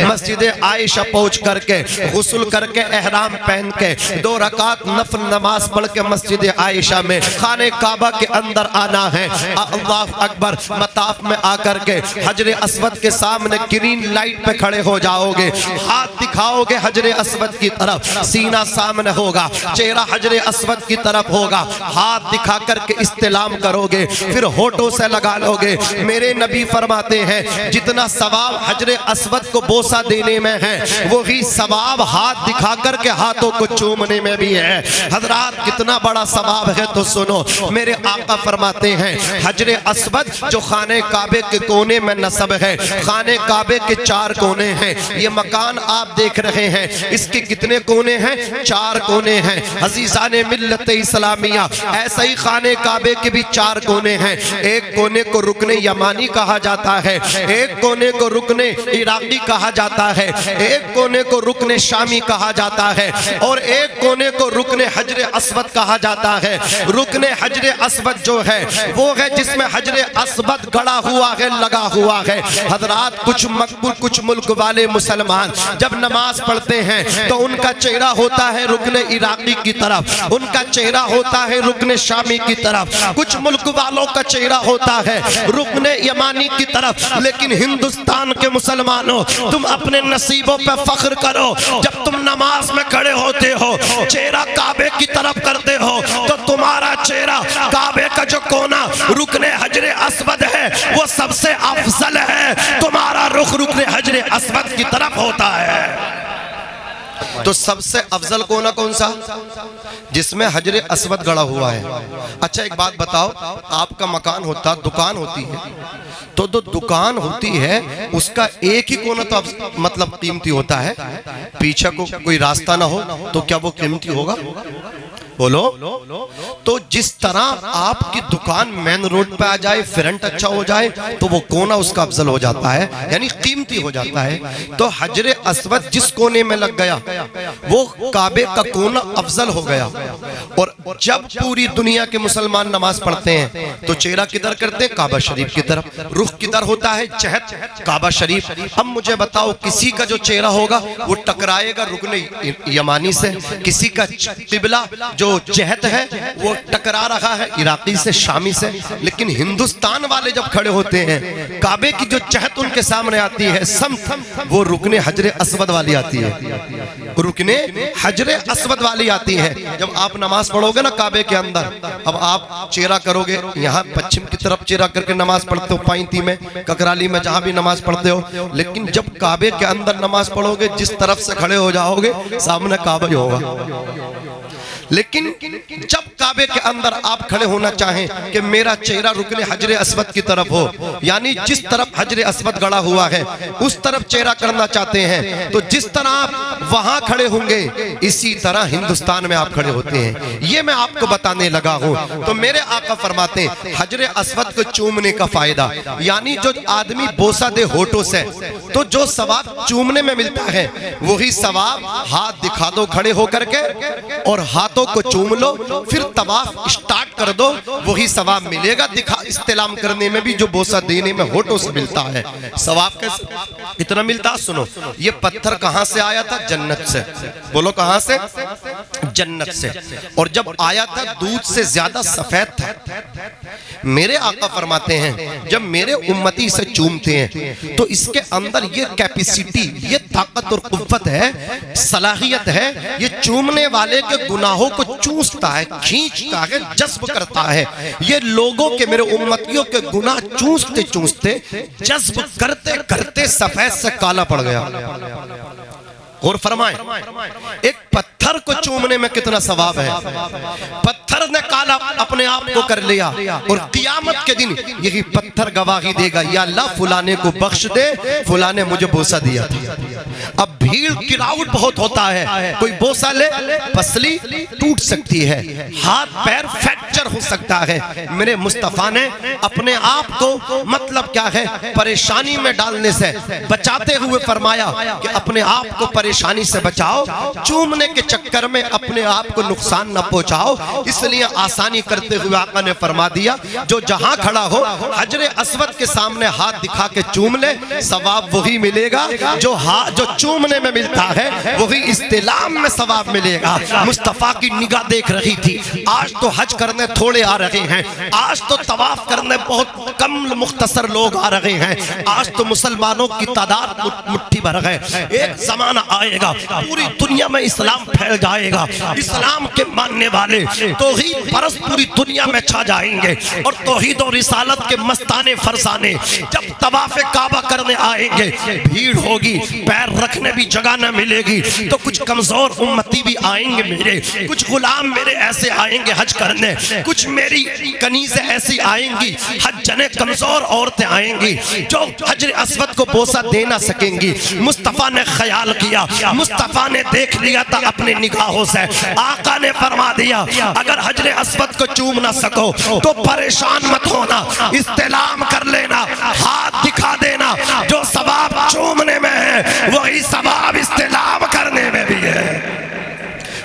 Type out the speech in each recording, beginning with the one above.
مسجد عائشہ پہنچ کر کے غسل کر کے احرام پہن کے 2 رکعت نفل نماز پڑھ کے مسجد عائشہ میں خانہ کعبہ کے اندر آنا ہے۔ اللہ اکبر، مطاف میں آ کر کے حجر اسود کے سامنے گرین لائٹ پہ کھڑے ہو جاؤ گے، ہاتھ دکھاؤ گے حجر اسود کی طرف، سینہ سامنے ہوگا، چہرہ حجر اسود کی طرف ہوگا، ہاتھ دکھا کر کے استلام کرو گے، پھر ہونٹوں سے لگا لو گے۔ میرے نبی فرماتے ہیں جتنا ثواب حجر اسود کو بوسہ دینے میں ہے وہی ثواب ہاتھ دکھا کر کے ہاتھوں کو چومنے میں بھی ہے۔ حضرات کتنا بڑا ثواب ہے تو سنو، میرے آقا فرماتے ہیں حجر اسود جو خانہ کعبے کے کونے میں نصب ہے، خانہ کعبے کے 4 کونے ہیں۔ یہ مکان آپ دیکھ رہے ہیں، اس کے کتنے کونے ہیں؟ 4 کونے ہیں۔ عزیزان ملت اسلامیہ، ایسا ہی خانہ کعبے کے بھی 4 کونے ہیں۔ ایک کونے کو رکن یمانی کہا جاتا ہے، ایک کونے کو رکن عراقی کہا جاتا ہے، ایک کونے کو رکن شامی کہا جاتا ہے، اور ایک کونے کو رکن حجر اسود کہا جاتا ہے۔ رکن حجر اسود جو ہے وہ ہے جس میں حجر اسود گڑا ہوا ہے، لگا ہوا ہے۔ حضرات کچھ ملک والے مسلمان جب نماز پڑھتے ہیں تو ان کا چہرہ ہوتا ہے رکن عراقی کی طرف، ان کا چہرہ ہوتا ہے رکن شامی کی طرف، کچھ ملک والوں کا چہرہ ہوتا ہے رکن یمانی کی طرف۔ لیکن ہندوستان کے مسلمانوں، تم اپنے نصیبوں پہ فخر کرو، جب تم نماز میں کھڑے ہوتے ہو چہرہ کعبے کی طرف کرتے ہو تو تمہارا چہرہ کعبے کا جو کونا رکن حجر اسود ہے وہ سب سے افضل ہے، تمہارا رخ رکن حجر اسود کی طرف ہوتا ہے۔ تو سب سے افضل کونا کون سا؟ جس میں حجر اسود گڑا ہوا ہے۔ اچھا ایک بات بتاؤ، آپ کا مکان ہوتا، دکان ہوتی ہے، تو دکان ہوتی ہے اس کا ایک ہی کونا تو مطلب قیمتی ہوتا ہے، پیچھے کو کوئی راستہ نہ ہو تو کیا وہ قیمتی ہوگا؟ بولو۔ تو جس طرح آپ کی دکان مین روڈ پہ آ جائے، فرنٹ اچھا ہو جائے تو وہ کونا اس کا افضل ہو جاتا ہے، یعنی قیمتی ہو جاتا ہے۔ تو حجر اسود جس کونے میں لگ گیا وہ کعبے کا کونا افضل ہو گیا۔ اور جب پوری دنیا کے مسلمان نماز پڑھتے ہیں تو چہرہ کدھر کرتے ہیں؟ کعبہ شریف کی طرف۔ رخ کدھر ہوتا ہے؟ جہت کعبہ شریف۔ اب مجھے بتاؤ، کسی کا جو چہرہ ہوگا وہ ٹکرائے گا رکن یمانی سے، کسی کا قبلہ جو جہت ہے وہ ٹکرا رہا ہے عراقی سے، شامی سے۔ لیکن ہندوستان والے جب کھڑے ہوتے ہیں کعبے کی جو جہت ان کے سامنے آتی ہے سمت، وہ رکن حجر اسود والی آتی ہے، رکن حجر اسود والی آتی ہے۔ جب آپ نماز پڑھو گے نا کعبے کے اندر، اب آپ چہرہ کرو گے یہاں پچھم کی طرف چہرہ کر کے نماز پڑھتے ہو، پائنتی میں، ککرالی میں، جہاں بھی نماز پڑھتے ہو، لیکن جب کعبے کے اندر نماز پڑھو گے جس طرف سے کھڑے ہو جاؤ گے سامنے کعبہ ہی ہوگا۔ لیکن جب کعبے کے اندر آپ کھڑے ہونا چاہیں کہ میرا چہرہ رکن حجر اسود کی طرف ہو، یعنی جس طرف حجر اسود گڑا ہوا ہے اس طرف چہرہ کرنا چاہتے ہیں، تو جس طرح آپ وہاں کھڑے ہوں گے اسی طرح ہندوستان میں آپ کھڑے ہوتے ہیں۔ یہ میں آپ کو بتانے لگا ہوں۔ تو میرے آقا فرماتے ہیں حجر اسود کو چومنے کا فائدہ، یعنی جو آدمی بوسہ دے ہونٹوں سے تو جو ثواب چومنے میں ملتا ہے وہی ثواب ہاتھ دکھا دو کھڑے ہو کر کے اور ہاتھوں کو چوم لو، پھر طواف اسٹارٹ کر دو، وہی ثواب ملے گا۔ دکھا استلام کرنے میں بھی جو بوسہ دینے میں ہونٹوں سے ملتا ہے ثواب کتنا ملتا؟ سنو، یہ پتھر کہاں سے آیا تھا؟ جنت سے۔ بولو کہاں سے؟ جنت سے۔ اور جب آیا تھا دودھ سے زیادہ سفید تھا۔ میرے آقا فرماتے ہیں جب میرے امتی سے چومتے ہیں تو اس کے اندر یہ کیپیسٹی، یہ طاقت اور قوت ہے، صلاحیت ہے، یہ چومنے والے کے گناہوں کو چوستا ہے، کھینچتا ہے، جذب کرتا ہے۔ یہ لوگوں کے، میرے امتیوں کے گناہ چوستے چوستے جذب کرتے کرتے سفید سے کالا پڑ گیا۔ غور فرمائیں، ایک پتھر کو چومنے میں کتنا ثواب ہے۔ پتھر نے کالا اپنے آپ کو کر لیا، اور قیامت کے دن یہی پتھر گواہی دے گا، یا اللہ فلانے کو بخش دے، فلانے مجھے بوسہ دیا تھا۔ اب بھیڑ کراؤڈ بہت ہوتا ہے، کوئی بوسہ لے پسلی ٹوٹ سکتی ہے، ہاتھ پیر فریکچر ہو سکتا ہے۔ میرے مصطفیٰ نے اپنے آپ کو مطلب کیا ہے پریشانی میں ڈالنے سے بچاتے ہوئے فرمایا کہ اپنے آپ کو پریشانی سے بچاؤ، چومنے کے چکر میں اپنے آپ کو نقصان نہ پہنچاؤ، اس اس لیے آسانی کرتے ہوئے آقا نے فرما دیا جو جہاں کھڑا ہو حجر اسود کے سامنے ہاتھ دکھا کے چوم لے، ثواب وہی ملے گا جو چومنے میں ملتا ہے وہی استلام میں ثواب ملے گا۔ مصطفیٰ کی نگاہ دیکھ رہی تھی، آج تو حج کرنے تھوڑے آ رہے ہیں، آج تو طواف کرنے بہت کم مختصر لوگ آ رہے ہیں، آج تو مسلمانوں کی تعداد مٹھی بھر گئے، ایک زمانہ آئے گا پوری دنیا میں اسلام پھیل جائے گا، اسلام کے ماننے والے توحید پرست پوری دنیا میں چھا جائیں گے، اور توحید و رسالت کے مستانے فرزانے جب طواف کعبہ کرنے آئیں گے بھیڑ ہوگی، پیر رکھنے بھی جگہ نہ ملے گی، تو کچھ کمزور امتی بھی آئیں گے میرے، کچھ غلام میرے ایسے آئیں گے حج کرنے، کچھ میری کنیزیں ایسی آئیں گی، حجنے کمزور عورتیں آئیں گی جو حجر اسود کو بوسہ دے نہ سکیں گی۔ مصطفیٰ نے خیال کیا، مصطفیٰ نے دیکھ لیا تھا اپنے نگاہوں سے، آقا نے فرما دیا اگر حجر اسود کو چوم نہ سکو تو پریشان مت ہونا، استلام کر لینا، ہاتھ دکھا دینا، جو ثواب چومنے میں ہے وہی ثواب استلام کرنے میں بھی ہے،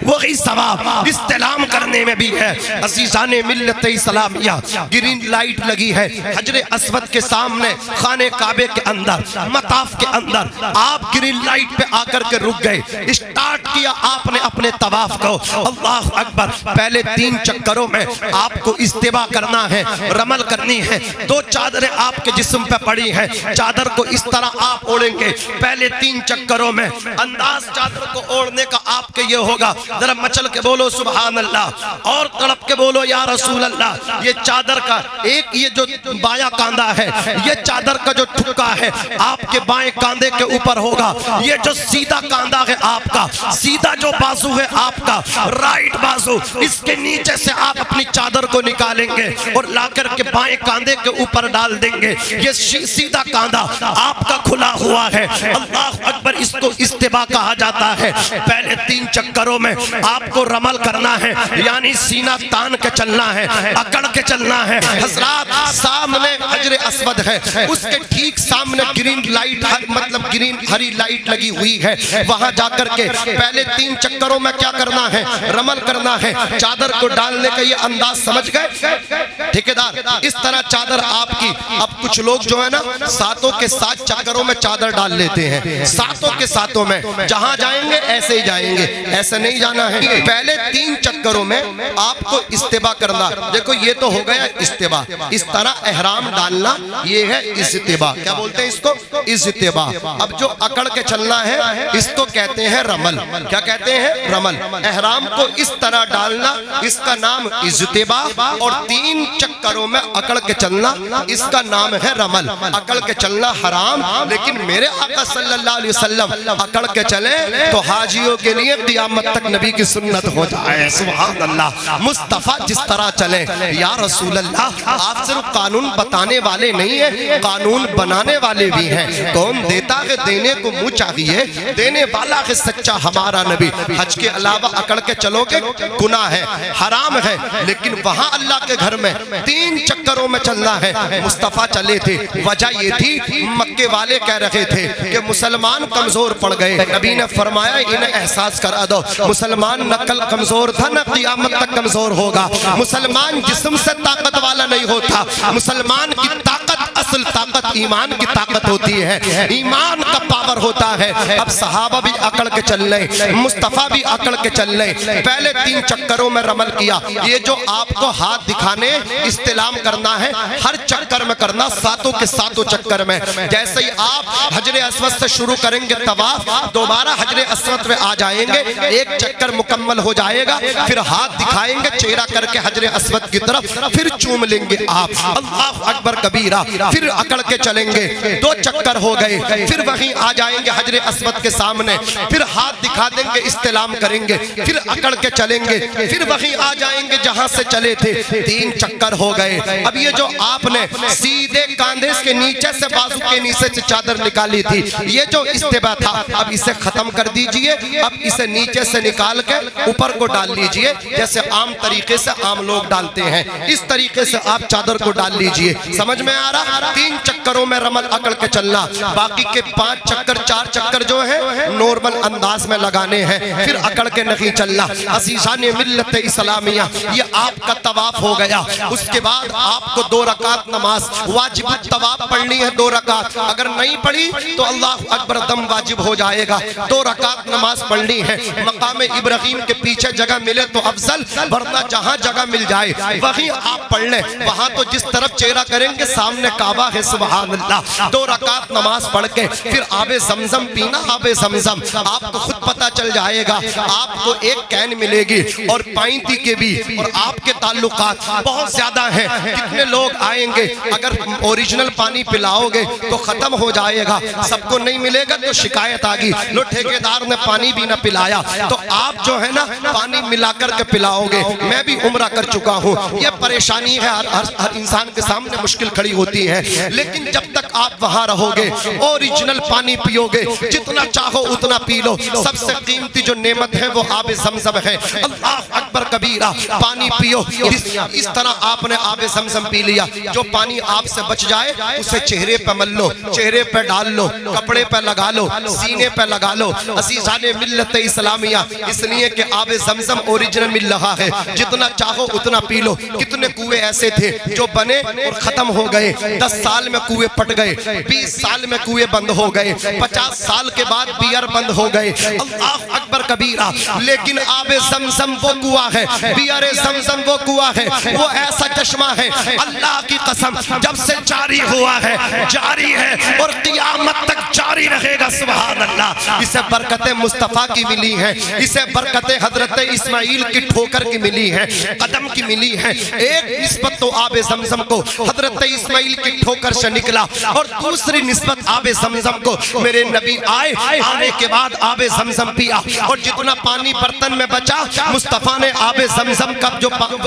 وہی ثواب استلام کرنے میں بھی ہے۔ عزیزان ملت اسلامیہ، گرین لائٹ لگی ہے حجر اسود کے سامنے خانے کعبے کے اندر، مطاف کے اندر، آپ گرین لائٹ پہ آ کر کے رک گئے، اسٹارٹ کیا آپ نے اپنے طواف کو، اللہ اکبر، پہلے 3 چکروں میں آپ کو استباء کرنا ہے، رمل کرنی ہے، 2 چادریں آپ کے جسم پہ پڑی ہیں، چادر کو اس طرح آپ اوڑیں گے، پہلے 3 چکروں میں انداز چادر کو اوڑنے کا آپ کے یہ ہوگا، ذرا مچل کے بولو سبحان اللہ، اور تڑپ کے بولو یا رسول اللہ۔ یہ چادر کا ایک یہ جو بایاں کاندھا ہے، یہ چادر کا جو ٹھکا ہے آپ کے بائیں کاندھے کے اوپر ہوگا، یہ جو سیدھا کاندھا ہے آپ کا، سیدھا جو بازو ہے آپ کا، رائٹ بازو، اس کے نیچے سے آپ اپنی چادر کو نکالیں گے اور لا کر کے بائیں کاندھے کے اوپر ڈال دیں گے، یہ سیدھا کاندھا آپ کا کھلا ہوا ہے، اللہ اکبر، اس کو استباء کہا جاتا ہے۔ پہلے 3 چکروں میں آپ کو رمل کرنا ہے، یعنی سینہ تان کے چلنا ہے، اکڑ کے چلنا ہے۔ حضرات سامنے حجر اسود ہے، اس کے ٹھیک سامنے گرین لائٹ، مطلب گرین ہری لائٹ لگی ہوئی ہے، وہاں جا کر کے پہلے 3 چکروں میں کیا کرنا ہے، رمل کرنا ہے، چادر کو ڈالنے کا یہ انداز سمجھ گئے ٹھیکیدار؟ اس طرح چادر آپ کی، اب کچھ لوگ جو ہے نا 7 کے 7 چکروں میں چادر ڈال لیتے ہیں، 7 کے 7 میں جہاں جائیں گے ایسے ہی جائیں گے، ایسے نہیں جانا ہے۔ پہلے 3 چکروں میں آپ کو استباء کرنا، دیکھو یہ تو ہو گیا استباء، اس طرح احرام ڈالنا یہ ہے استباء، کیا بولتے ہیں اس کو؟ استباء۔ اب جو اکڑ کے چلنا ہے اس کو کہتے ہیں رمل، کیا کہتے ہیں؟ رمل۔ احرام کو اس طرح ڈالنا اس کا نام استباء، اور 3 چکروں میں اکڑ کے چلنا اس کا نام ہے رمل۔ اکڑ کے چلنا حرام، لیکن میرے آقا صلی اللہ علیہ وسلم اکڑ کے چلے تو حاجیوں کے لیے قیامت تک نبی کی سنت ہو جائے، سبحان اللہ۔ مصطفیٰ جس طرح چلے، یا رسول اللہ آپ صرف قانون بتانے والے نہیں ہیں، قانون بنانے والے بھی ہیں۔ کون دیتا ہے دینے کو منہ چاہیے، دینے والا ہے سچا ہمارا نبی۔ حج کے علاوہ اکڑ کے چلو گے گناہ ہے، حرام ہے، لیکن وہاں اللہ کے گھر میں 3 چکروں میں چلنا ہے۔ مصطفیٰ چلے تھے، وجہ یہ تھی مکے والے کہہ رہے تھے کہ مسلمان کمزور پڑ گئے، نبی نے فرمایا انہیں احساس کرا دو، مسلمان نقل کمزور تھا نہ قیامت تک کمزور ہوگا، مسلمان جسم سے طاقت والا نہیں ہوتا، مسلمان کی طاقت اصل طاقت ایمان کی طاقت ہوتی ہے، ایمان کا پاور ہوتا ہے۔ اب صحابہ بھی اکڑ کے چل رہے، مصطفیٰ بھی اکڑ کے چل رہے، پہلے 3 چکروں میں رمل کیا۔ یہ جو آپ کو ہاتھ دکھانے استلام کرنا ہے ہر چکر میں کرنا، 7 کے 7 چکر میں، جیسے ہی آپ حجر اسود سے شروع کریں گے طواف، دوبارہ حجر اسود پہ آ جائیں گے، ایک چکر مکمل ہو جائے گا، پھر ہاتھ دکھائیں گے چہرہ کر کے حجر اسود کی طرف، پھر چوم لیں گے آپ، اللہ اکبر کبیرہ، پھر اکڑ کے چلیں گے، 2 چکر ہو گئے، پھر وہیں آ جائیں گے حجر اسود کے سامنے، پھر ہاتھ دکھا دیں گے استلام کریں گے، پھر اکڑ کے چلیں گے، پھر وہیں آ جائیں گے جہاں سے چلے تھے۔ 3 چکر ہو گئے۔ اب یہ جو آپ نے سیدھے کاندھے کے نیچے سے بازو کے نیچے سے چادر نکالی تھی، یہ جو استباء تھا، اب اسے ختم کر دیجئے، اب اسے نیچے سے نکال کے اوپر کو ڈال لیجئے، جیسے عام طریقے سے عام لوگ ڈالتے ہیں، اس طریقے سے آپ چادر کو ڈال لیجئے۔ سمجھ میں آ رہا؟ 3 چکروں میں رمل اکڑ کے چلنا، باقی کے 5 چکر 4 چکر جو ہے نارمل انداز میں لگانے ہیں، پھر اکڑ کے نہیں چلنا۔ عزیزان ملت اسلامیہ، یہ آپ کا طواف ہو گیا۔ اس کے بعد آپ کو 2 رکعت نماز واجب طواف پڑھنی ہے، 2 رکعت۔ اگر نہیں پڑھی تو اللہ اکبر دم واجب ہو جائے گا۔ 2 رکعت نماز پڑھنی ہے۔ مقام ابراہیم کے پیچھے جگہ ملے تو افضل، ورنہ جہاں جگہ مل جائے وہیں آپ پڑھ لیں۔ وہاں تو جس طرف چہرہ کریں گے سامنے کعبہ ہے، سبحان اللہ۔ 2 رکعت نماز پڑھ کے پھر آب زمزم پینا۔ آب زمزم آپ کو خود پتا چل جائے گا، آپ کو ایک کین ملے گی اور پائنتی کے بھی، اور آپ کے تعلقات بہت زیادہ ہیں۔ کتنے لوگ آئیں گے، اگر اوریجنل پانی پلاؤ گے تو ختم ہو جائے گا، سب کو نہیں ملے گا تو شکایت آگی، لو ٹھیکیدار نے پانی بھی نہ پلایا۔ تو آپ جو ہے نا پانی ملا کر کے پلاؤ گے۔ میں بھی عمرہ کر چکا ہوں، یہ پریشانی ہے، ہر انسان کے سامنے مشکل کھڑی ہوتی ہے، لیکن جب تک آپ وہاں رہو گے اوریجنل پانی پیو گے، جتنا چاہو اتنا پی لو۔ سب سے قیمتی جو نعمت ہے وہ آب زمزم ہے۔ اللہ اکبر کبیرہ، پانی پیو۔ اس طرح آپ نے آب زمزم پی لیا، جو پانی آپ سے بچ جائے اسے چہرے پہ مل لو، چہرے پہ ڈال لو، کپڑے پہ لگا لو، سینے پہ لگا لو۔ عزیزان ملت اسلامیہ، اس لیے کہ آب زمزم اوریجنل مل رہا ہے، جتنا چاہو اتنا پی لو۔ کتنے کنویں ایسے تھے جو بنے اور ختم ہو گئے، 10 سال میں کنویں پٹ گئے، 20 سال میں کنویں بند ہو گئے، 50 سال کے بعد بیئر بند ہو گئے۔ اللہ اکبر کبیرہ، لیکن آب زمزم وہ کنواں ہے، بیئر زمزم وہ کنواں ہے، وہ ایسا چشمہ ہے، اللہ کی قسم جب سے جاری ہوا ہے جاری ہے اور قیامت تک جاری رہے گا، سبحان اللہ۔ اسے برکت مصطفیٰ کی ملی ہے، اسے برکت حضرت اسماعیل کی ٹھوکر کی ملی ہے، قدم کی ملی ہے۔ ایک نسبت تو آب زمزم کو حضرت اسماعیل کی ٹھوکر سے نکلا، اور دوسری نسبت آب زمزم کو میرے نبی آئے، آنے کے بعد آب زمزم پیا، اور جتنا پانی برتن میں بچا مصطفیٰ نے آب زمزم کا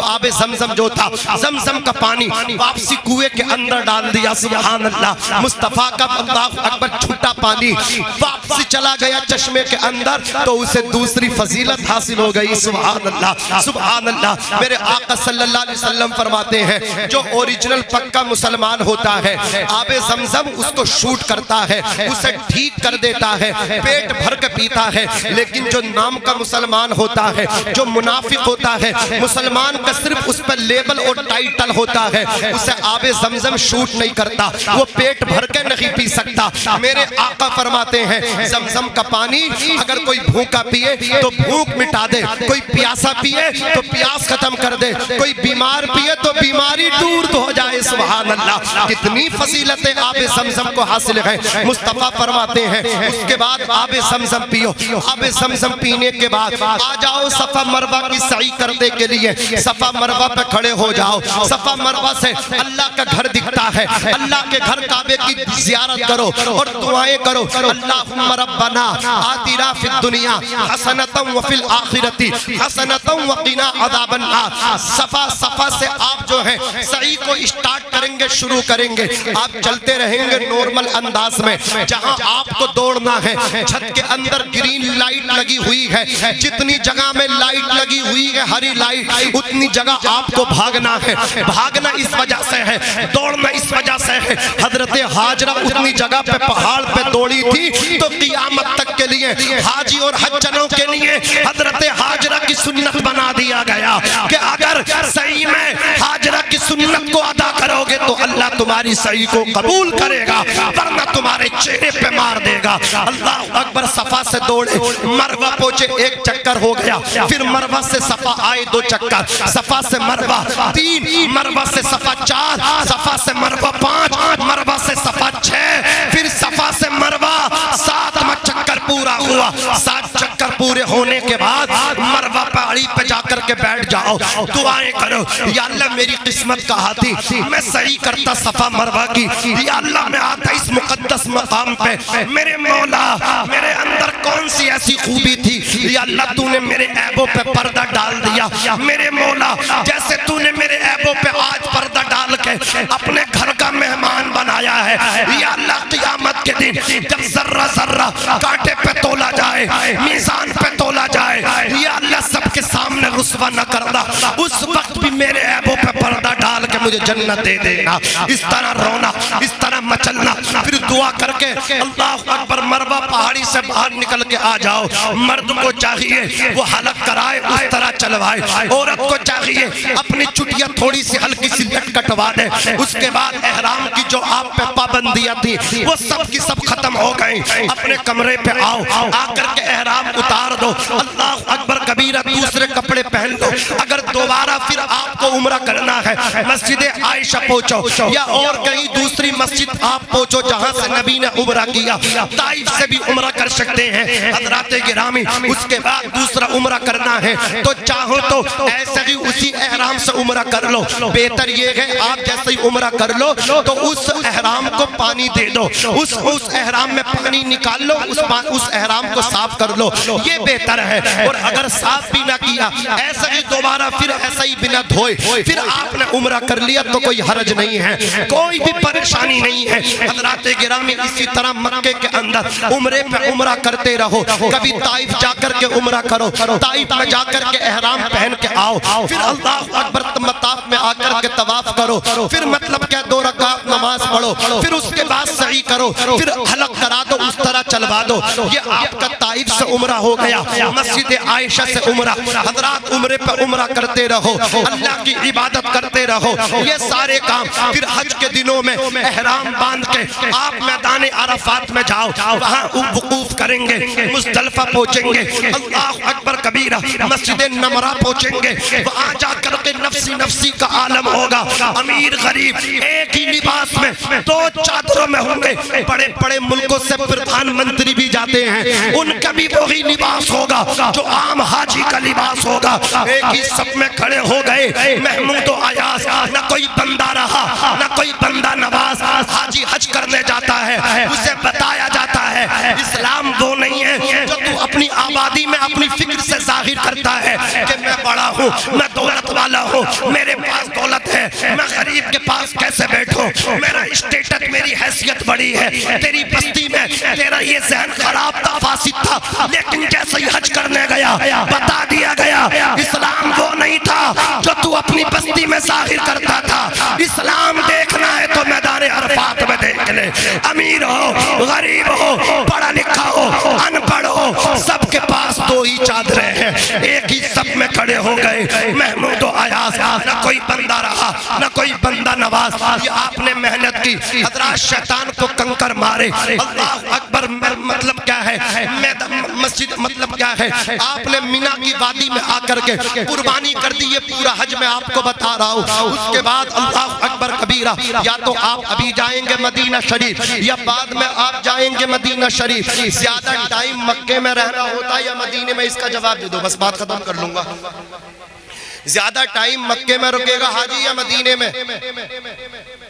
آب زمزم جو تھا، زمزم کا پانی واپسی کنویں کے اندر ڈال دیا، سبحان اللہ۔ مصطفیٰ کا اللہ اکبر چھوٹا پانی واپسی چلا گیا چشمے کے اندر، تو اسے دوسری فضیلت حاصل ہو گئی، سبحان اللہ سبحان اللہ۔ میرے آقا صلی اللہ علیہ وسلم فرماتے ہیں جو اوریجنل پکا مسلمان ہوتا ہے آب زمزم اس کو شوٹ کرتا ہے، اسے ٹھیک کر دیتا ہے، پیٹ بھر کے پیتا ہے۔ لیکن جو نام کا مسلمان ہوتا ہے، جو منافق ہوتا ہے، مسلمان کا صرف اس پر لیبل اور ٹائٹل ہوتا ہے، اسے آب زمزم شوٹ نہیں کرتا، وہ پیٹ بھر کے نہیں پی سکتا۔ میرے آقا فرماتے ہیں زمزم کا پانی اگر کوئی بھوکا پیے تو بھوک مٹا دے، کوئی پیاسا پیے تو پیاس ختم کر دے، کوئی بیمار پیے تو بیماری دور ہو جائے، سبحان اللہ۔ کتنی فضیلتیں آب زمزم کو حاصل ہیں۔ مصطفیٰ فرماتے ہیں اس کے بعد آب زمزم پیو، آب زمزم پینے کے بعد آ جاؤ صفا مروہ کی سعی کرنے کے لیے، صفا مروہ پہ کھڑے ہو جاؤ۔ صفا مروہ سے اللہ کا گھر دکھتا ہے، اللہ کے گھر کعبے کی زیارت کرو اور دعائیں کرو۔ اللہم ربنا آتنا فی الدنیا حسنۃ وفی الآخرۃ حسنۃ وقنا عذاب النار۔ صفا سے آپ جو ہے سعی کو اسٹارٹ کریں گے، شروع کریں گے، آپ چلتے رہیں گے نارمل انداز میں۔ جہاں آپ کو دوڑنا ہے چھت کے اندر گرین لائٹ لگی ہوئی ہے، جتنی جگہ میں لائٹ لگی ہوئی ہے ہری لائٹ، اتنی جگہ آپ کو بھاگنا ہے۔ بھاگنا اس وجہ سے ہے، دوڑنا اس وجہ سے ہے، حضرت حاجرہ اتنی جگہ پہ پہاڑ پہ دوڑی تھی تو قیامت تک کے لیے حاجی اور حجنوں کے لیے حضرت حاجرہ کی سنت بنا دیا گیا کہ اگر سعی میں حاجرہ کی سنت کو ادا کرو گے تو اللہ تمہاری سعی کو قبول کرے گا، ورنہ تمہارے چہرے پہ مار دے گا۔ اللہ اکبر، صفا سے دوڑے، مروہ پہنچے، 1 چکر ہو گیا، پھر مروہ سے صفا آئے 2 چکر، صفا سے مروہ 3، مروہ سے صفا 4، صفا سے مروہ 5، مروہ سے صفا 6، پھر صفا سے مروہ 7واں چکر پورا ہوا۔ 7 چکر پورے ہونے کے بعد مروہ پہاڑی پہ جا کر کے بیٹھ جاؤ، دعائیں کرو، یا اللہ میری قسمت کہا تھی میں صحیح کرتا صفا مروہ کی، یا اللہ میں آتا اس مقدس مقام پہ، میرے مولا میرے اندر کون سی ایسی خوبی تھی، یا اللہ تو نے میرے عیبوں پہ پردہ ڈال دیا، میرے مولا جیسے تو نے میرے عیبوں پہ آج پردہ ڈال کے اپنے گھر کا مہمان بنایا ہے، یا اللہ قیامت کے دن جب ذرہ ذرہ کانٹے پہ تولا جائے، میزان پہ تولا جائے، یا اللہ سب کے سامنے رسوا نہ کرنا، اس وقت بھی میرے عیبوں پہ پردہ ڈال کے مجھے جنت دے دینا۔ اس طرح رونا، اس طرح مچلنا، پھر دعا کر کے اللہ اکبر مروہ پہاڑی سے باہر نکل کے آ جاؤ. مرد کو چاہیے وہ حلق کرائے اس طرح چلوائے, عورت کو چاہیے اپنی چٹیاں تھوڑی سی ہلکی سی کٹوا دے. اس کے بعد احرام کی جو آپ پہ پابندیاں تھی وہ سب کی سب ختم ہو گئیں. اپنے کمرے پہ آؤ, آ کر کے احرام اتار دو, اللہ اکبر کبیرہ, دوسرے کپڑے پہن دو. اگر دوبارہ پھر آپ کو عمرہ کرنا ہے مسجد عائشہ پہنچو یا اور کہیں دوسری مسجد آپ پہنچو جہاں سے نبی نے عمرہ کیا. طائف سے بھی عمرہ کر سکتے ہیں حضرات گرامی. اس کے بعد دوسرا عمرہ کرنا ہے تو چاہو تو ایسے ہی اسی احرام سے عمرہ کر لو. بہتر یہ ہے آپ جیسے ہی عمرہ کر لو تو اس احرام کو پانی دے دو, اس احرام میں پانی نکال لو, اس احرام کو صاف کر لو, یہ بہتر ہے. اور اگر صاف بھی نہ کیا ایسا ہی دوبارہ پھر ایسا ہی بنا دھوئے پھر آپ نے عمرہ کر لیا تو کوئی حرج نہیں ہے, کوئی بھی پریشانی نہیں ہے. حضرات گرامی اسی طرح مکے کے اندر عمرے پہ عمرہ کرتے رہو. کبھی طائف جا کر کے عمرہ کرو, طائف میں جا کر کے احرام پہن کے آؤ, پھر اللہ اکبر مطاف میں آ کر کے طواف کرو, پھر مطلب کیا 2 رکعت نماز پڑھو, پھر اس کے بعد سعی کرو, پھر حلق کرا دو, اس طرح چلوا دو. یہ آپ کا طائف سے عمرہ ہو گیا. مسجد عائشہ سے عمرہ. حضرات عمرے پہ عمرہ کرتے رہو, اللہ کی عبادت کرتے رہو, یہ سارے کام. پھر حج کے دنوں میں احرام باندھ کے آپ میدان عرفات میں جاؤ, وہاں وقوف کریں گے, مزدلفہ پہنچیں گے, اللہ اکبر کبیرہ, مسجد نمرہ پہنچیں گے. وہاں جا کر کے نفسی نفسی کا عالم ہوگا. امیر غریب ایک ہی لباس میں 2 چادروں میں ہوں گے. بڑے بڑے ملکوں سے پردھان منتری بھی جاتے ہیں, ان کا بھی وہی لباس ہوگا جو عام حاجی کا لباس ہوگا. ایک ہی سب میں کھڑے ہو گئے محمود و عیاض. نہ کوئی بندہ رہا نہ کوئی بندہ نواز. حاجی حج کرنے جاتا ہے, اسے بتایا جاتا ہے اسلام وہ نہیں ہے جو تو اپنی آبادی میں اپنی فکر سے ظاہر کرتا ہے کہ میں بڑا ہوں, میں دولت والا ہوں, میرے پاس دولت ہے, میں غریب کے پاس کیسے بیٹھوں, میرا اسٹیٹس, میری حیثیت بڑی ہے. تیری بستی میں تیرا یہ ذہن خراب تھا, فاسد تھا, لیکن جیسے ہی حج کرنے گیا بتا دیا گیا اسلام وہ نہیں تھا جو تو اپنی بستی میں ظاہر کرتا تھا. اسلام دیکھنا ہے تو میدان عرفات میں دیکھ لے. امیر ہو غریب ہو, پڑھا لکھا ہو ان پڑھ ہو, سب کے پاس 2 ہی چادریں ہیں. ایک ہی سب میں کھڑے ہو گئے محمود و عیاض. نہ کوئی بندہ رہا نہ کوئی بندہ نواز. یہ آپ نے محنت کی. حضرات شیطان کو کنکر مارے. اللہ اکبر. مطلب کیا ہے مسجد, مطلب کیا ہے آپ نے مینا کی وادی میں آ کر کے قربانی کر دی. یہ پورا حج میں آپ کو بتا رہا ہوں. اس کے بعد اللہ اکبر کبیرہ, یا تو آپ ابھی جائیں گے مدینہ شریف یا بعد میں آپ جائیں گے مدینہ شریف. زیادہ ٹائم مکے میں رہنا ہوتا ہے یا مدینے میں, اس کا جواب دے دو, بس بات ختم کر لوں گا. زیادہ ٹائم مکے میں رکے گا حاجی یا مدینے میں؟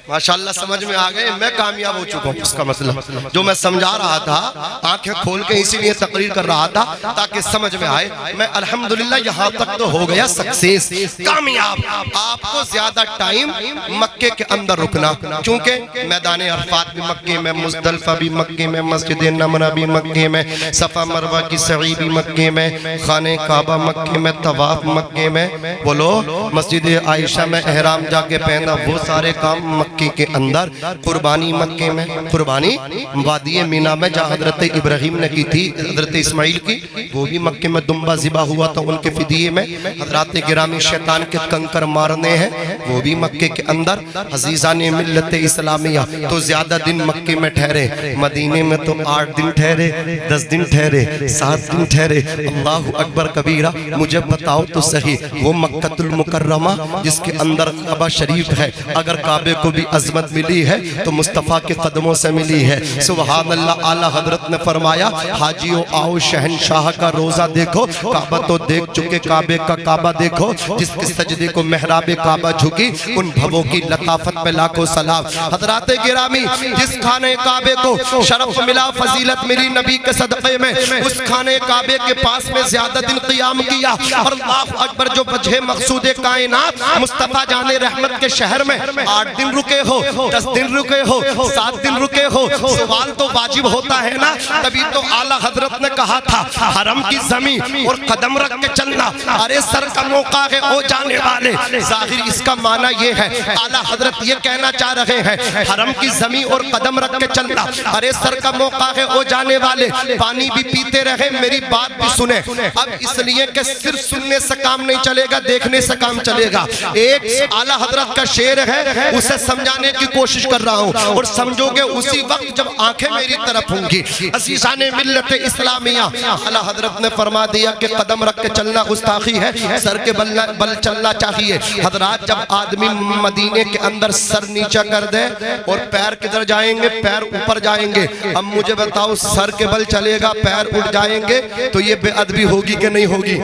ماشاءاللہ سمجھ میں آ گئے. میں کامیاب ہو چکا ہوں. اس کا مسئلہ جو میں سمجھا رہا تھا آنکھیں کھول کے اسی لیے تقریر کر رہا تھا تاکہ سمجھ میں آئے. میں الحمدللہ یہاں تک تو ہو گیا سکسیس, کامیاب. آپ کو زیادہ ٹائم مکے کے اندر رکنا, چونکہ میدان عرفات بھی مکے میں, مزدلفہ بھی مکے میں, مسجد نمرہ بھی مکے میں, صفا مروہ کی سعی بھی مکے میں, خانہ کعبہ مکے میں, طواف مکے میں, بولو مسجد عائشہ میں احرام جا کے پہنا, وہ سارے کام مکے کے اندر. قربانی مکے میں, قربانی وادی مینا میں جہاں حضرت ابراہیم نے کی تھی حضرت اسماعیل کی, وہ بھی مکے میں دمبا ذبح ہوا تھا ان کے فدیے میں. حضرات گرامی شیطان کے کنکر مارنے ہیں, وہ بھی مکے کے اندر. عزیزان ملت اسلامیہ تو زیادہ دن مکے میں ٹھہرے, مدینے میں تو 8 دن ٹھہرے, 10 دن ٹھہرے, 7 دن ٹھہرے. اللہ اکبر کبیرہ. مجھے بتاؤ تو صحیح, وہ مکہ المکرمہ جس کے اندر کعبہ شریف ہے, اگر کعبے کو بھی عظمت ملی ہے تو مصطفیٰ کے قدموں سے ملی ہے. سبحان اللہ. اعلیٰ حضرت نے فرمایا حاجیوں آؤ شہنشاہ کا روزہ دیکھو, کعبہ تو دیکھ چکے, کعبے کا کعبہ دیکھو, جس کے سجدے کو محراب کعبہ جھکی, ان بھووں کی لطافت پہ لاکھوں سلام. حضرات گرامی جس خانہ کعبے کو شرف ملا, فضیلت ملی نبی کے صدقے میں, اس خانہ کعبے کے پاس میں زیادہ دن قیام کیا. اور اللہ اکبر جو وجہ مقصود کائنات مصطفیٰ جان رحمت کے شہر میں 8 دن رکے رکے ہو 10 دن رکے ہو 7 دن رکے ہو سوال تو واجب ہوتا ہے نا. تبھی تو اعلیٰ حضرت نے کہا تھا حرم کی زمین اور قدم رکھ کے چلنا. ارے سر کا موقع ہے او جانے والے. ظاہر اس کا معنی یہ ہے اعلیٰ حضرت یہ کہنا چاہ رہے ہیں حرم کی زمین اور قدم رکھ کے چلنا. ارے سر کا موقع ہے او جانے والے پانی بھی پیتے رہے میری بات بھی سنیں. اب اس لیے کہ صرف سننے سے کام نہیں چلے گا دیکھنے سے کام چلے گا. ایک اعلیٰ حضرت کا شعر ہے اسے سمجھانے کی کوشش کر رہا ہوں اور سمجھو گے اسی وقت جب آنکھیں میری طرف ہوں گی. عزیزان ملت اسلامیہ اعلیٰ حضرت نے فرما دیا کہ قدم رکھ کے چلنا گستاخی ہے سر کے بل چلنا چاہیے. حضرات جب آدمی مدینے کے اندر سر نیچا کر دے اور پیر کدھر جائیں گے پیر اوپر جائیں گے. اب مجھے بتاؤ سر کے بل چلے گا پیر اٹھ جائیں گے تو یہ بے ادبی ہوگی کہ نہیں ہوگی؟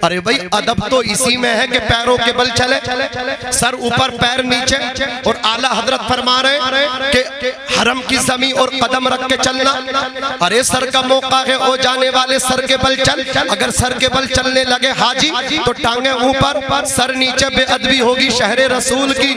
ارے بھائی ادب تو اسی میں ہے کہ پیروں کے بل چلے سر اوپر پیر نیچے. اور اعلیٰ حضرت فرما رہے کہ حرم کی زمین اور قدم رکھ کے چلنا. ارے سر کا موقع ہے او جانے والے سر کے بل چل. اگر سر کے بل چلنے لگے حاجی تو ٹانگیں اوپر سر نیچے بے ادبی ہوگی شہر رسول کی.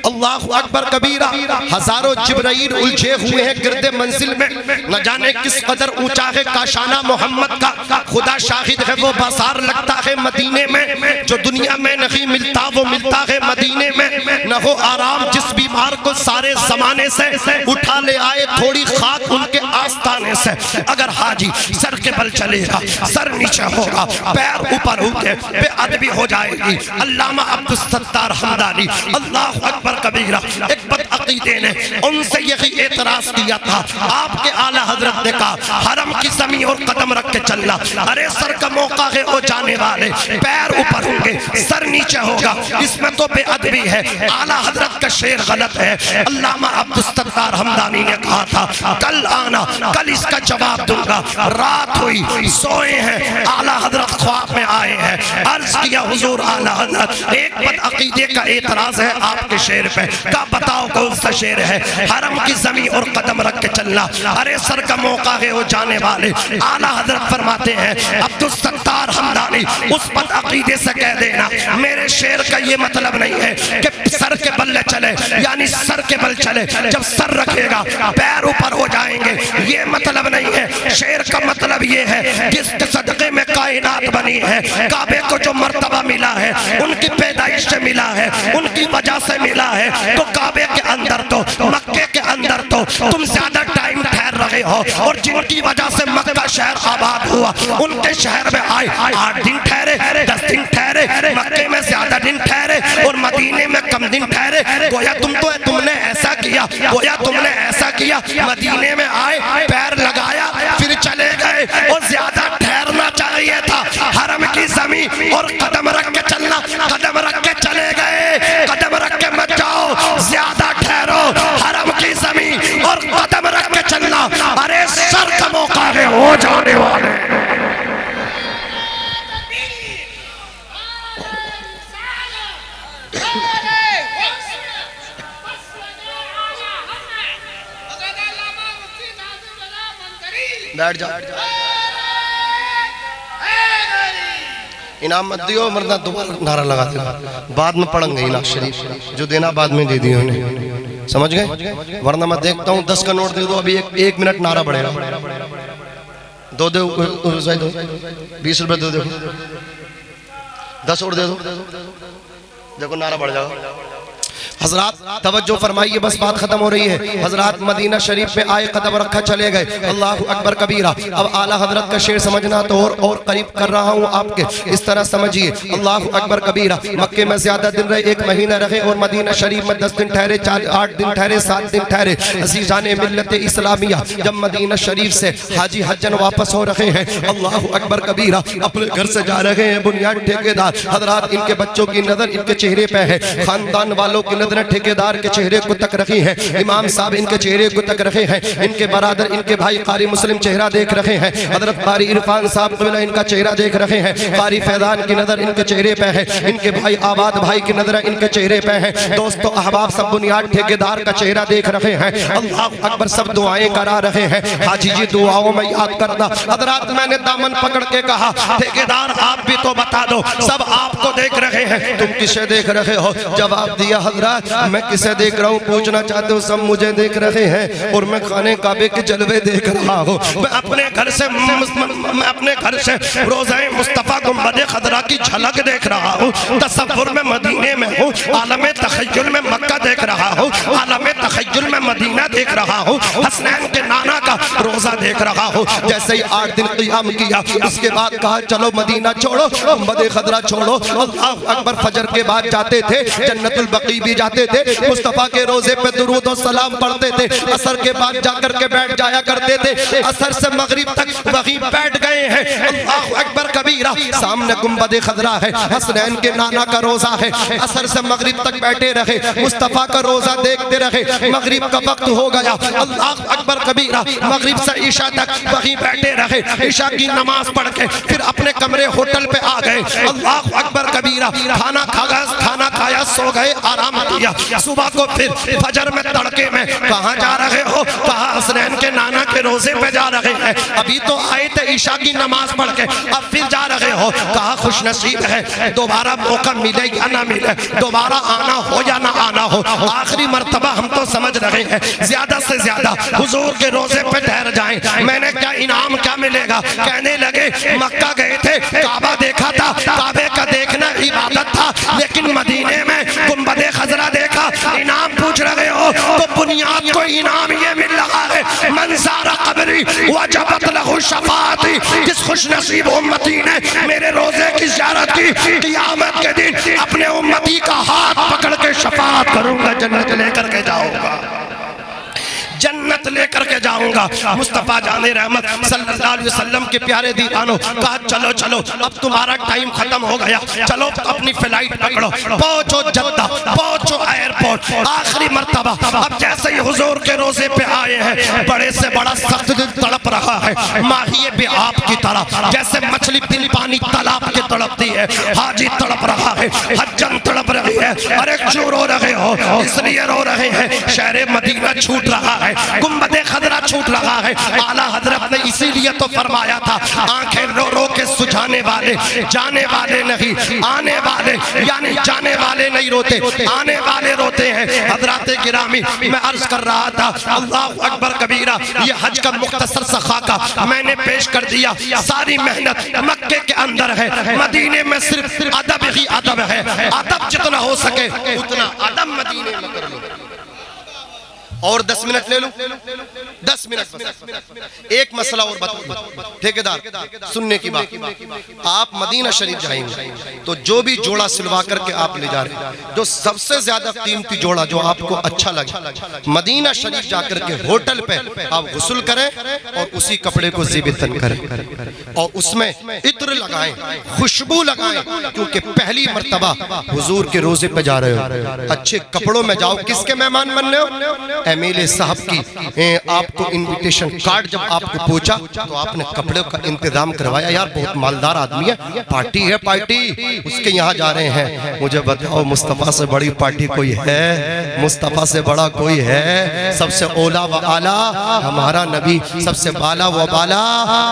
اللہ اکبر کبیرہ. ہزاروں جبرائیل الجھے ہوئے ہیں گرد منزل میں نہ جانے کس قدر اونچا ہے کاشانہ محمد کا. خدا شاہد ہے وہ بازار لگتا ہے مدینے میں جو دنیا میں نہیں ملتا وہ ملتا ہے مدینے میں. نہ ہو آرام جس بیمار کو سارے زمانے سے اٹھا لے آئے تھوڑی خاک ان کے آستانے سے. اگر حاجی سر کے بل چلے گا سر نیچے ہوگا پیر اوپر ہوگے بے ادبی ہو جائے گی. علامہ عبدالستار حمدانی اللہ اکبر کبیرہ ایک بد عقیدے نے ان سے یہی اعتراض کیا تھا. آپ کے اعلیٰ حضرت نے کہا حرم کی زمین اور قدم رکھ کے چلنا. ارے سر کا موقع ہے او جانے والے پیر اوپر ہوں گے سر نیچے ہوگا اس میں تو بے ادبی ہے. اعلیٰ حضرت کا شعر غلط ہے. علامہ عبدالستار حمدانی نے کہا تھا کل آنا کل اس کا جواب دوں گا. رات ہوئی سوئے ہیں اعلیٰ حضرت خواب میں آئے ہیں. عرض کیا حضور اعلیٰ حضرت ایک بد عقیدے کا اعتراض ہے آپ کے شعر پہ. کہا بتاؤ کون سا شعر ہے حرم کی زمین اور قدم رکھ کے چلنا. ارے سر کا موقع ہے وہ جانے والے اعلیٰ حضرت فرماتے ہیں عبدالستار حمدانی اس بد عقیدے سے کہہ دینا میرے شعر کا یہ مطلب نہیں ہے کہ سر کے بل چلے یعنی سر کے بل چلے جب سر رکھے گا پیر اوپر ہو جائیں گے یہ مطلب نہیں ہے. شعر کا مطلب یہ ہے جس کے صدقے میں کائنات بنی ہے کعبے کو جو مرتبہ ملا ہے ان کی پیدائش سے ملا ہے ان کی وجہ سے ملا ہے. تو کعبے کے اندر تو مکے کے اندر تو تم زیادہ ٹائم ٹھہر رہے ہو اور جن کی وجہ سے مکہ شہر آباد ہوا ان کے شہر میں آئے 8 دن ٹھہرے 10 دن ٹھہرے مکے میں زیادہ دن ٹھہرے اور مدینے میں کم دن ٹھہرے. گویا تم نے ایسا کیا گویا تم نے ایسا کیا مدینے میں آئے پیر لگایا پھر چلے گئے اور زیادہ ٹھہرنا چاہیے تھا. حرم کی زمین اور قدم رکھ کے چلنا قدم رکھ کے چلے گئے قدم رکھ کے مت جاؤ زیادہ ٹھہرو. حرم کی زمین اور قدم رکھ کے چلنا. ارے سر کا موقع ہے ہو جانے والے بیٹھ جا انعام مت دیو مردہ دوبارہ نعرہ لگا دینا بعد میں پڑھیں گے انعام شریف جو دینا بعد میں دے دیو انہیں سمجھ گئے. ورنہ میں دیکھتا ہوں 10 کا نوٹ دے دو ابھی 1 منٹ نعرہ بڑھے گا. 2 دے 20 روپے دے دو 10 اور دے دو دیکھو نعرہ بڑھ جائے گا. حضرات توجہ فرمائیے بس بات ختم ہو رہی ہے. حضرات مدینہ شریف میں آئے قدم رکھا چلے گئے. اللہ اکبر کبیرہ. اب اعلیٰ حضرت کا شعر سمجھنا تو اور قریب کر رہا ہوں آپ کے اس طرح سمجھیے. اللہ اکبر کبیرہ. مکے میں زیادہ دن رہے 1 مہینہ رہے اور مدینہ شریف میں 10 دن ٹھہرے 8 دن ٹھہرے 7 دن ٹھہرے. عزیزان ملت اسلامیہ جب مدینہ شریف سے حاجی حجن واپس ہو رہے ہیں اللہ اکبر کبیرہ اپنے گھر سے جا رہے ہیں بنیاد ٹھیکیدار. حضرات ان کے بچوں کی نظر ان کے چہرے پہ ہے خاندان والوں کی نظر ٹھیکیدار کے چہرے کو تک رکھی ہیں امام صاحب ان کے چہرے کو تک رکھے ہیں ان کے برادر ان کے بھائی قاری مسلم چہرہ دیکھ رہے ہیں حضرت قاری عرفان صاحب قبلہ ان کا چہرہ دیکھ رہے ہیں قاری فیضان کی نظر ان کے چہرے پہ ہے ان کے بھائی آباد بھائی کی نظر ان کے چہرے پہ ہے دوستو احباب سب بنیاد ٹھیکیدار کا چہرہ دیکھ رہے ہیں اللہ اکبر سب دعائیں کرا رہے ہیں حاجی جی دعاؤں میں یاد کرنا حضرات میں نے دامن پکڑ کے کہا ٹھیکیدار آپ بھی تو بتا دو سب آپ کو دیکھ رہے ہیں تم کسے دیکھ رہے ہو جواب دیا حضرات میں کسے دیکھ رہا ہوں پوچھنا چاہتے ہو سب مجھے دیکھ رہے ہیں اور میں خانے کعبے کے جلوے دیکھ رہا ہوں میں اپنے گھر سے روضہ مصطفیٰ گنبد خضرا کی جھلک دیکھ رہا ہوں تصور میں مدینے میں ہوں عالم تخیل میں مکہ دیکھ رہا ہوں عالم تخیل میں مدینہ دیکھ رہا ہوں حسنین کے نانا کا روضہ دیکھ رہا ہوں جیسے ہی 8 دن قیام کیا اس کے بعد کہا چلو مدینہ چھوڑو گنبد خضرا چھوڑو اللہ اکبر فجر کے بعد جاتے تھے جنت البقیع بھی جاتے تھے مصطفیٰ کے روزے پہ درود و سلام پڑھتے تھے عصر کے بعد جا کر کے بیٹھ جایا کرتے تھے عصر سے مغرب تک وہیں بیٹھ گئے ہیں اللہ اکبر کبیرہ سامنے گنبد خضرا ہے حسنین کے نانا کا روزہ ہے عصر سے مغرب تک بیٹھے رہے مصطفیٰ کا روزہ دیکھتے رہے مغرب کا وقت ہو گیا اللہ اکبر کبیرہ مغرب سے عشاء تک وہیں بیٹھے رہے عشاء کی نماز پڑھ کے پھر اپنے کمرے ہوٹل پہ آ گئے اللہ اکبر کبیرہ کھانا کھایا سو گئے آرام کیا صبح کو پھر فجر میں تڑکے میں کہاں جا رہے ہو کہا حسنین کے نانا کے روزے پہ جا رہے ہیں ابھی تو آئے تھے عشاء کی نماز پڑھ کے اب پھر جا رہے ہو کہا خوش نصیب ہے دوبارہ موقع ملے یا نہ ملے دوبارہ آنا ہو یا نہ آنا ہو آخری مرتبہ ہم تو سمجھ رہے ہیں زیادہ سے زیادہ حضور کے روزے پہ ٹھہر جائیں میں نے کیا انعام کیا ملے گا کہنے لگے مکہ گئے تھے کعبہ دیکھا تھا کعبے کا دیکھنا عبادت تھا لیکن مدینے میں گنبد خضرا دیکھا انعام پوچھ رہے ہو تو بنیاد کو انعام یہ مل رہا ہے من زار قبری وجبت لہو شفاعتی جس خوش نصیب امتی نے میرے روزے کی زیارت کی قیامت کے دن اپنے امتی کا ہاتھ پکڑ کے شفاعت کروں گا جنت لے کر کے جاؤں گا جنت لے کر کے جاؤں گا مصطفیٰ جان رحمت صلی اللہ علیہ وسلم کے پیارے دیوانوں کہا چلو چلو اب تمہارا ٹائم ختم ہو گیا چلو اپنی فلائٹ پکڑو پہنچو جدہ پہنچو ایئرپورٹ آخری مرتبہ اب جیسے ہی حضور کے روزے پہ آئے ہیں بڑے سے بڑا سخت دل تڑپ رہا ہے ماہی بے آپ کی طرح جیسے مچھلی دل پانی تالاب کے تڑپتی ہے حاجی تڑپ رہا ہے حجن تڑپ رہی ہے ارے کیوں رو رہے ہو اس لیے رو رہے ہیں شہر مدینہ چھوٹ رہا ہے گنبد خضرا چھوٹ رہا ہے اعلیٰ حضرت نے اسی لیے تو فرمایا تھا آنکھیں رو رو کے سجھانے والے جانے والے نہیں آنے والے یعنی جانے والے نہیں روتے آنے والے روتے ہیں حضرات گرامی میں عرض کر رہا تھا اللہ اکبر کبیرہ یہ حج کا مختصر سا خاکہ میں نے پیش کر دیا ساری محنت مکے کے اندر ہے مدینے میں صرف ادب ہی ادب ہے ادب جتنا ہو سکے اتنا ادب مدینے میں کر لو اور 10 منٹ لے لوں 10 منٹ ایک مسئلہ اور بتاؤں ٹھیکیدار سننے کی بات آپ مدینہ شریف جائیں گے تو جو بھی جوڑا سلوا کر کے آپ لے جا رہے ہیں جو سب سے زیادہ قیمتی جوڑا جو آپ کو اچھا لگے مدینہ شریف جا کر کے ہوٹل پہ آپ غسل کریں اور اسی کپڑے کو زیب تن کریں اور اس میں عطر لگائیں خوشبو لگائیں کیونکہ پہلی مرتبہ حضور کے روزے پہ جا رہے ہو اچھے کپڑوں میں جاؤ کس کے مہمان بن رہے ہو ایمیل صاحب کی آپ کو انویٹیشن کارڈ جب آپ کو پوچھا تو آپ نے کپڑے کا انتظام کروایا یار بہت مالدار آدمی ہے پارٹی اس کے یہاں جا رہے ہیں مجھے بتاؤ مصطفیٰ سے بڑی پارٹی کوئی ہے مصطفیٰ سے بڑا کوئی ہے سب سے اولا و اعلیٰ ہمارا نبی سب سے بالا و بالا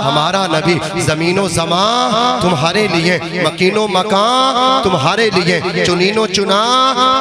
ہمارا نبی زمین و زمان تمہارے لیے مکین و مکان تمہارے لیے چنین و چنا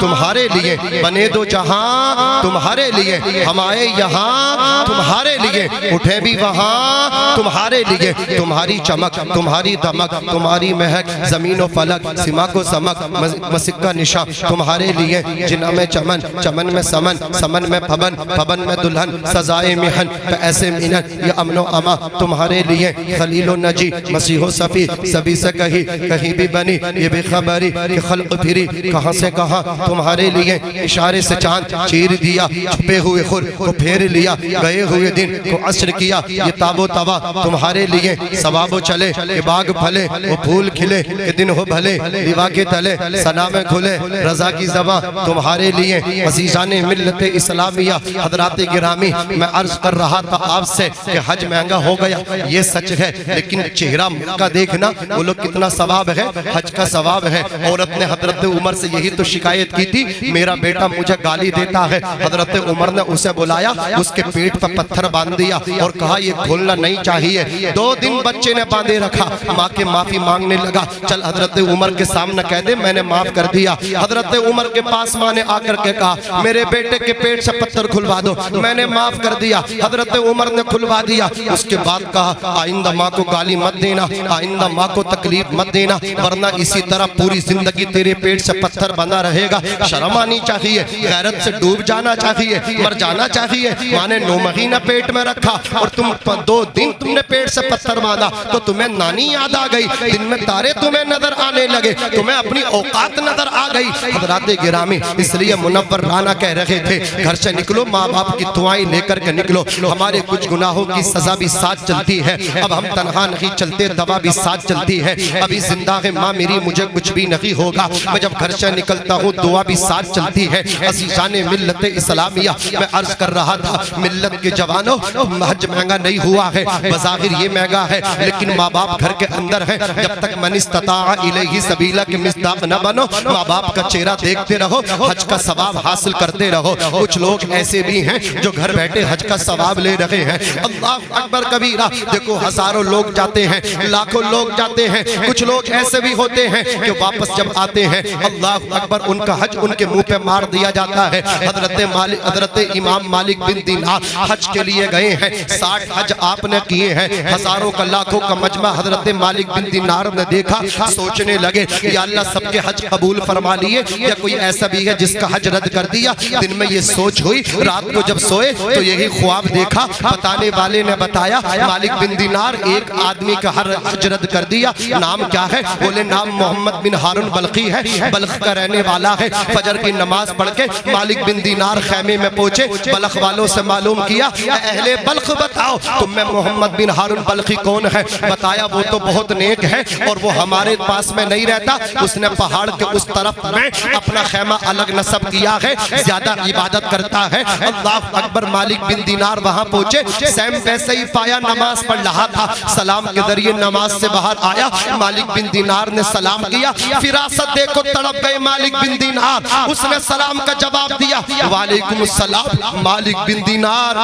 تمہارے لیے بنے دو جہاں تمہارے لیے ہم آئے یہاں تمہارے لیے اٹھے بھی وہاں تمہارے لیے تمہاری چمک تمہاری دمک تمہاری مہک زمین و فلک سمک و سمک مسکہ نشاں تمہارے لیے جنہ میں چمن چمن میں سمن سمن میں پھبن پھبن میں دلہن سزائے محن پہ ایسے مینن یہ امن و اما تمہارے لیے خلیل و نجی مسیح و صفی سبھی سے کہیں بھی بنی یہ بھی خبری کہ خلق پھری کہاں سے کہاں تمہارے لیے اشارے سے چاند چیر دیا چھپے ہوئے خور کو پھیر لیا گئے ہوئے دن کو عصر کیا یہ تاب و توا تمہارے لیے ثواب و چلے یہ باغ پھلے وہ پھول کھلے یہ دن ہو بھلے دیوا کے تلے سنا میں کھلے رضا کی زباں تمہارے لیے عزیزان ملت اسلامیہ حضرات گرامی میں عرض کر رہا تھا آپ سے کہ حج مہنگا ہو گیا یہ سچ ہے لیکن چہرہ کا دیکھنا وہ لوگ کتنا ثواب ہے حج کا ثواب ہے عورت نے حضرت عمر سے یہی تو شکایت کی تھی میرا بیٹا مجھے گالی دیتا ہے حضرت عمر عمر نے اسے بلایا, اس کے پیٹ پر پتھر باندھ دیا اور کہا یہ کھولنا نہیں چاہیے. 2 دن بچے نے باندھے رکھا. ماں کے معافی مانگنے لگا, چل حضرت عمر کے سامنے کہہ دے میں نے معاف کر دیا. حضرت عمر کے پاس ماں نے آ کر کے کہا میرے بیٹے کے پیٹ سے پتھر کھلوا دو, میں نے معاف کر دیا. حضرت عمر نے کھلوا دیا. اس کے بعد کہا آئندہ ماں کو گالی مت دینا, آئندہ ماں کو تکلیف مت دینا, ورنہ اسی طرح پوری زندگی تیرے پیٹ سے پتھر بنا رہے گا. شرم آنی چاہیے, غیرت سے ڈوب جانا چاہیے, مر جانا چاہیے. ماں نے 9 مہینہ پیٹ میں رکھا اور تم 2 دن تم نے پیٹ سے پتھر باندھا تو تمہیں نانی یاد آ گئی, دن میں تارے تمہیں نظر آنے لگے, تمہیں اپنی اوقات نظر آ گئی. حضرات گرامی, اس لیے منور رانا کہہ رہے تھے گھر سے نکلو ماں باپ کی دعائیں لے کر کے نکلو. ہمارے کچھ گناہوں کی سزا بھی ساتھ چلتی ہے, اب ہم تنہا نہیں چلتے, دوا بھی ساتھ چلتی ہے. ابھی زندہ ہے ماں میری, مجھے کچھ بھی نہیں ہوگا, میں جب گھر سے نکلتا ہوں دعا بھی ساتھ چلتی ہے. عزیزان ملت اسلامیہ, میں عرض کر رہا تھا ملت کے جوانوں, حج مہنگا نہیں ہوا ہے, بظاہر یہ مہنگا ہے لیکن ماں باپ گھر کے اندر ہے. جب تک من استطاع الیہ سبیلا کے مصداق نہ بنو, ماں باپ کا چہرہ دیکھتے رہو, حج کا ثواب حاصل کرتے رہو. کچھ لوگ ایسے بھی ہیں جو گھر بیٹھے حج کا ثواب لے رہے ہیں. اللہ اکبر کبیرہ, دیکھو ہزاروں لوگ جاتے ہیں, لاکھوں لوگ جاتے ہیں. کچھ لوگ ایسے بھی ہوتے ہیں کہ واپس جب آتے ہیں اللہ اکبر ان کا حج ان کے منہ پہ مار دیا جاتا ہے. حضرت امام مالک بن دینار حج کے لیے گئے ہیں, 60 حج آپ نے کیے ہیں, ہزاروں کا لاکھوں کا مجمع حضرت مالک بن دینار نے دیکھا, سوچنے لگے یا اللہ سب کے حج قبول فرما لیے یا کوئی ایسا بھی ہے جس کا حج رد کر دیا. دن میں یہ سوچ ہوئی, رات کو جب سوئے تو یہی خواب دیکھا. بتانے والے نے بتایا مالک بن دینار ایک آدمی کا حج رد کر دیا. نام کیا ہے؟ بولے نام محمد بن ہارون بلخی ہے, بلخ کا رہنے والا ہے. فجر کی نماز پڑھ کے مالک بن دینار خیمے میں پہنچے, بلخ والوں سے معلوم کیا اہل بلخ بتاؤ تم میں محمد بن ہارون بلخی کون ہے؟ بتایا وہ تو بہت نیک ہے اور وہ ہمارے پاس میں نہیں رہتا, اس نے پہاڑ کے اس طرف میں اپنا خیمہ الگ نصب کیا ہے, زیادہ عبادت کرتا ہے. اللہ اکبر. مالک بن دینار وہاں پہنچے, سیم ویسے ہی پایا نماز پڑھ رہا تھا, سلام کے ذریعے نماز سے باہر آیا. مالک بن دینار نے سلام کیا, فراست دیکھو تڑپ گئے مالک بن دینار, اس نے سلام کا جواب دیا وعلیکم السلام مالک بن دینار.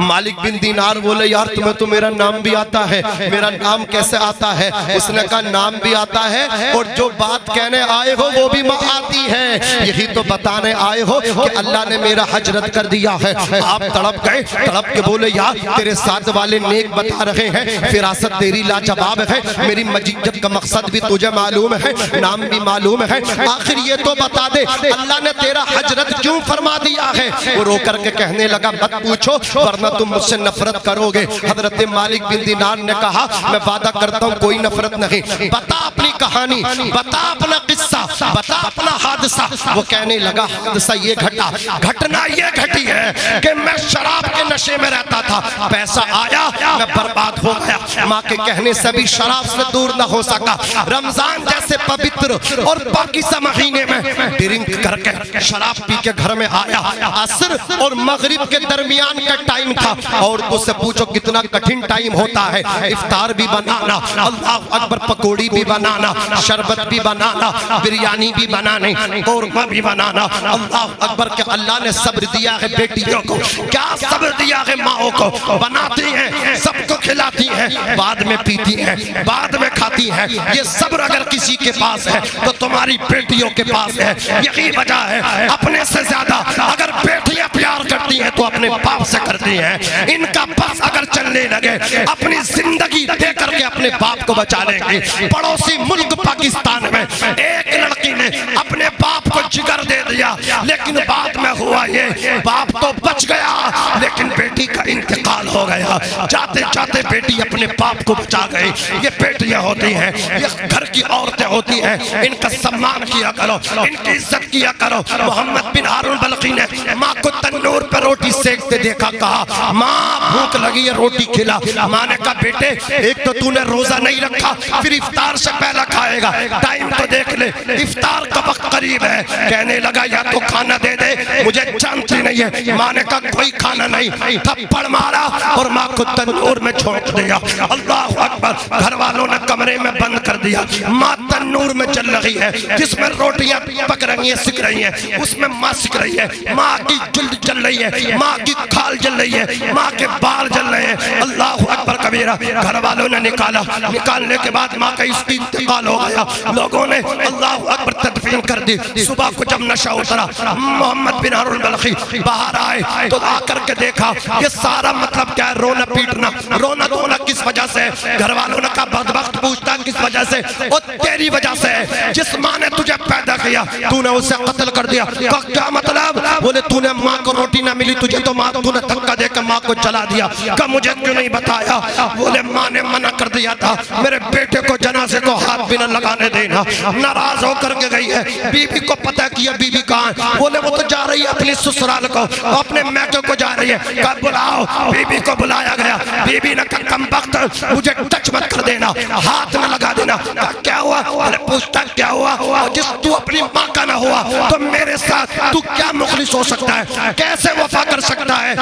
مالک بن دینار بولے یار تمہیں تو میرا نام بھی آتا ہے, میرا نام کیسے آتا ہے؟ اس نے کہا نام بھی آتا ہے اور جو بات کہنے آئے ہو وہ بھی آتی ہے, یہی تو بتانے آئے ہو کہ اللہ نے میرا حج رد کر دیا ہے. آپ تڑپ گئے, تڑپ کے بولے یار تیرے ساتھ والے نیک بتا رہے ہیں, فراست تیری لاجواب ہے, میری مجیت کا مقصد بھی تجھے معلوم ہے, نام بھی معلوم ہے, آخر یہ تو بتا دے اللہ نے تیرا حج رد کیوں فرما دیا ہے؟ وہ رو کر کے کہنے لگا مت پوچھو ورنہ تم مجھ سے نفرت کرو گے. حضرت مالک بن دینار نے کہا میں وعدہ کرتا ہوں کوئی نفرت نہیں, بتا اپنی کہانی, بتا اپنا قصہ, بتا اپنا حادثہ. وہ کہنے لگا حادثہ یہ گھٹا, گھٹنا یہ گھٹی ہے کہ میں شراب کے نشے میں رہتا تھا, پیسہ آیا میں برباد ہو گیا, ماں کے کہنے سے بھی شراب سے دور نہ ہو سکا. رمضان جیسے پوتر اور پاکیزہ مہینے میں ڈرنک کر کے شراب پی کے گھر میں آیا. عصر اور مغرب کے درمیان کا ٹائم تھا, اور اس سے پوچھو کتنا کٹھن ٹائم ہوتا ہے, افطار بھی بنانا, اللہ اکبر, پکوڑی بھی بنانا, شربت بھی بنانا, بریانی بھی بنانے, قورمہ بھی بنانا. اللہ اکبر کہ اللہ نے صبر دیا ہے بیٹیوں کو, کیا صبر دیا ہے ماں کو, بناتی ہیں سب کو کھلاتی ہیں, بعد میں پیتی ہیں, بعد میں کھاتی ہیں. یہ صبر اگر کسی کے پاس ہے تو تمہاری بیٹیوں کے پاس ہے. یہی وجہ ہے اپنے سے زیادہ اگر بیٹیاں پیار کرتی ہیں تو اپنے باپ سے کرتی ہیں. ان کا بس اگر چلنے لگے اپنی زندگی دے کر کے اپنے باپ کو بچا لیں گے. پڑوسی ملک پاکستان میں ایک لڑکی نے اپنے باپ کو جگر دے دیا, لیکن بعد میں ہوا یہ باپ تو بچ گیا لیکن بیٹی کا انتقال ہو گیا. جاتے جاتے بیٹی اپنے باپ کو بچا گئی. یہ بیٹیاں ہوتی ہیں, یہ گھر کی عورتیں ہوتی ہیں, ان کا سمان کیا کرو, ان کی عزت کیا کرو. محمد بن ہارون بلخی نے ماں کو تنور پر روٹی سیکتے دیکھا, کہا ماں بھوک لگی ہے روٹی کھلا. ماں نے کہا بیٹے ایک تو تو نے روزہ نہیں رکھا, پھر افطار سے پہلا کھائے گا, ٹائم تو دیکھ لے, افطار کا وقت قریب ہے. کہنے لگا یا تو کھانا دے دے, مجھے جانتی نہیں ہے. ماں نے کہا کوئی کھانا نہیں, تھپڑ مارا اور ماں کو تنور میں چھوڑ دیا. اللہ اکبر. گھر والوں نے کمرے میں بند کر کر دیا. ماں تنور میں چل رہی ہے, جس میں روٹیاں پک رہی ہیں, سک رہی ہیں, اس میں ماں سک رہی ہے. ماں کی جلد جل رہی ہے, ماں کی کھال جل رہی ہے, ماں کے بال جل رہے ہیں. اللہ اکبر کبیرہ. گھر والوں نے نکالا, نکالنے کے بعد ماں کا اس کی انتقال ہو گیا. لوگوں نے اللہ اکبر تدفین کر دی. صبح کو جب نشہ اترا, محمد بن ہارون بلخی باہر آئے تو آ کر کے دیکھا یہ سارا مطلب کیا ہے, رونا پیٹنا, رونا دھونا کس وجہ سے. گھر والوں نے کہا بدبخت پوچھتا کس وجہ سے, اور تیری وجہ سے ہے. جس ماں نے تجھے پیدا کیا تو نے اسے قتل کر دیا. کہا کیا مطلب؟ بولے تو نے ماں کو روٹی نہ ملی تجھے تو ماں تو نے دھکا دے کے ماں کو جلا دیا. کہا مجھے کیوں نہیں بتایا؟ بولے ماں نے منع کر دیا تھا, میرے بیٹے کو جنازے کو ہاتھ بھی نہ لگانے دینا. ناراض ہو کر کے گئی ہے. بی بی کو پتہ کیا بی بی کہاں ہے؟ بولے وہ تو جا رہی ہے اپنی سسرال کو, اپنے میکے کو جا رہی ہے. کہا بلاؤ. بی بی کو بلایا گیا. بی بی نے کہا کم بخت مجھے ٹچ مت کر دینا, ہاتھ نہ لگا دینا. کہا کیا ہوا؟ بولے پوچھتا کیا ہوا؟ جس تو اپنی ماں کا نہ ہوا تو میرے ساتھ تو کیا مخلص ہو سکتا ہے, کیسے وفا کر سکتا ہے؟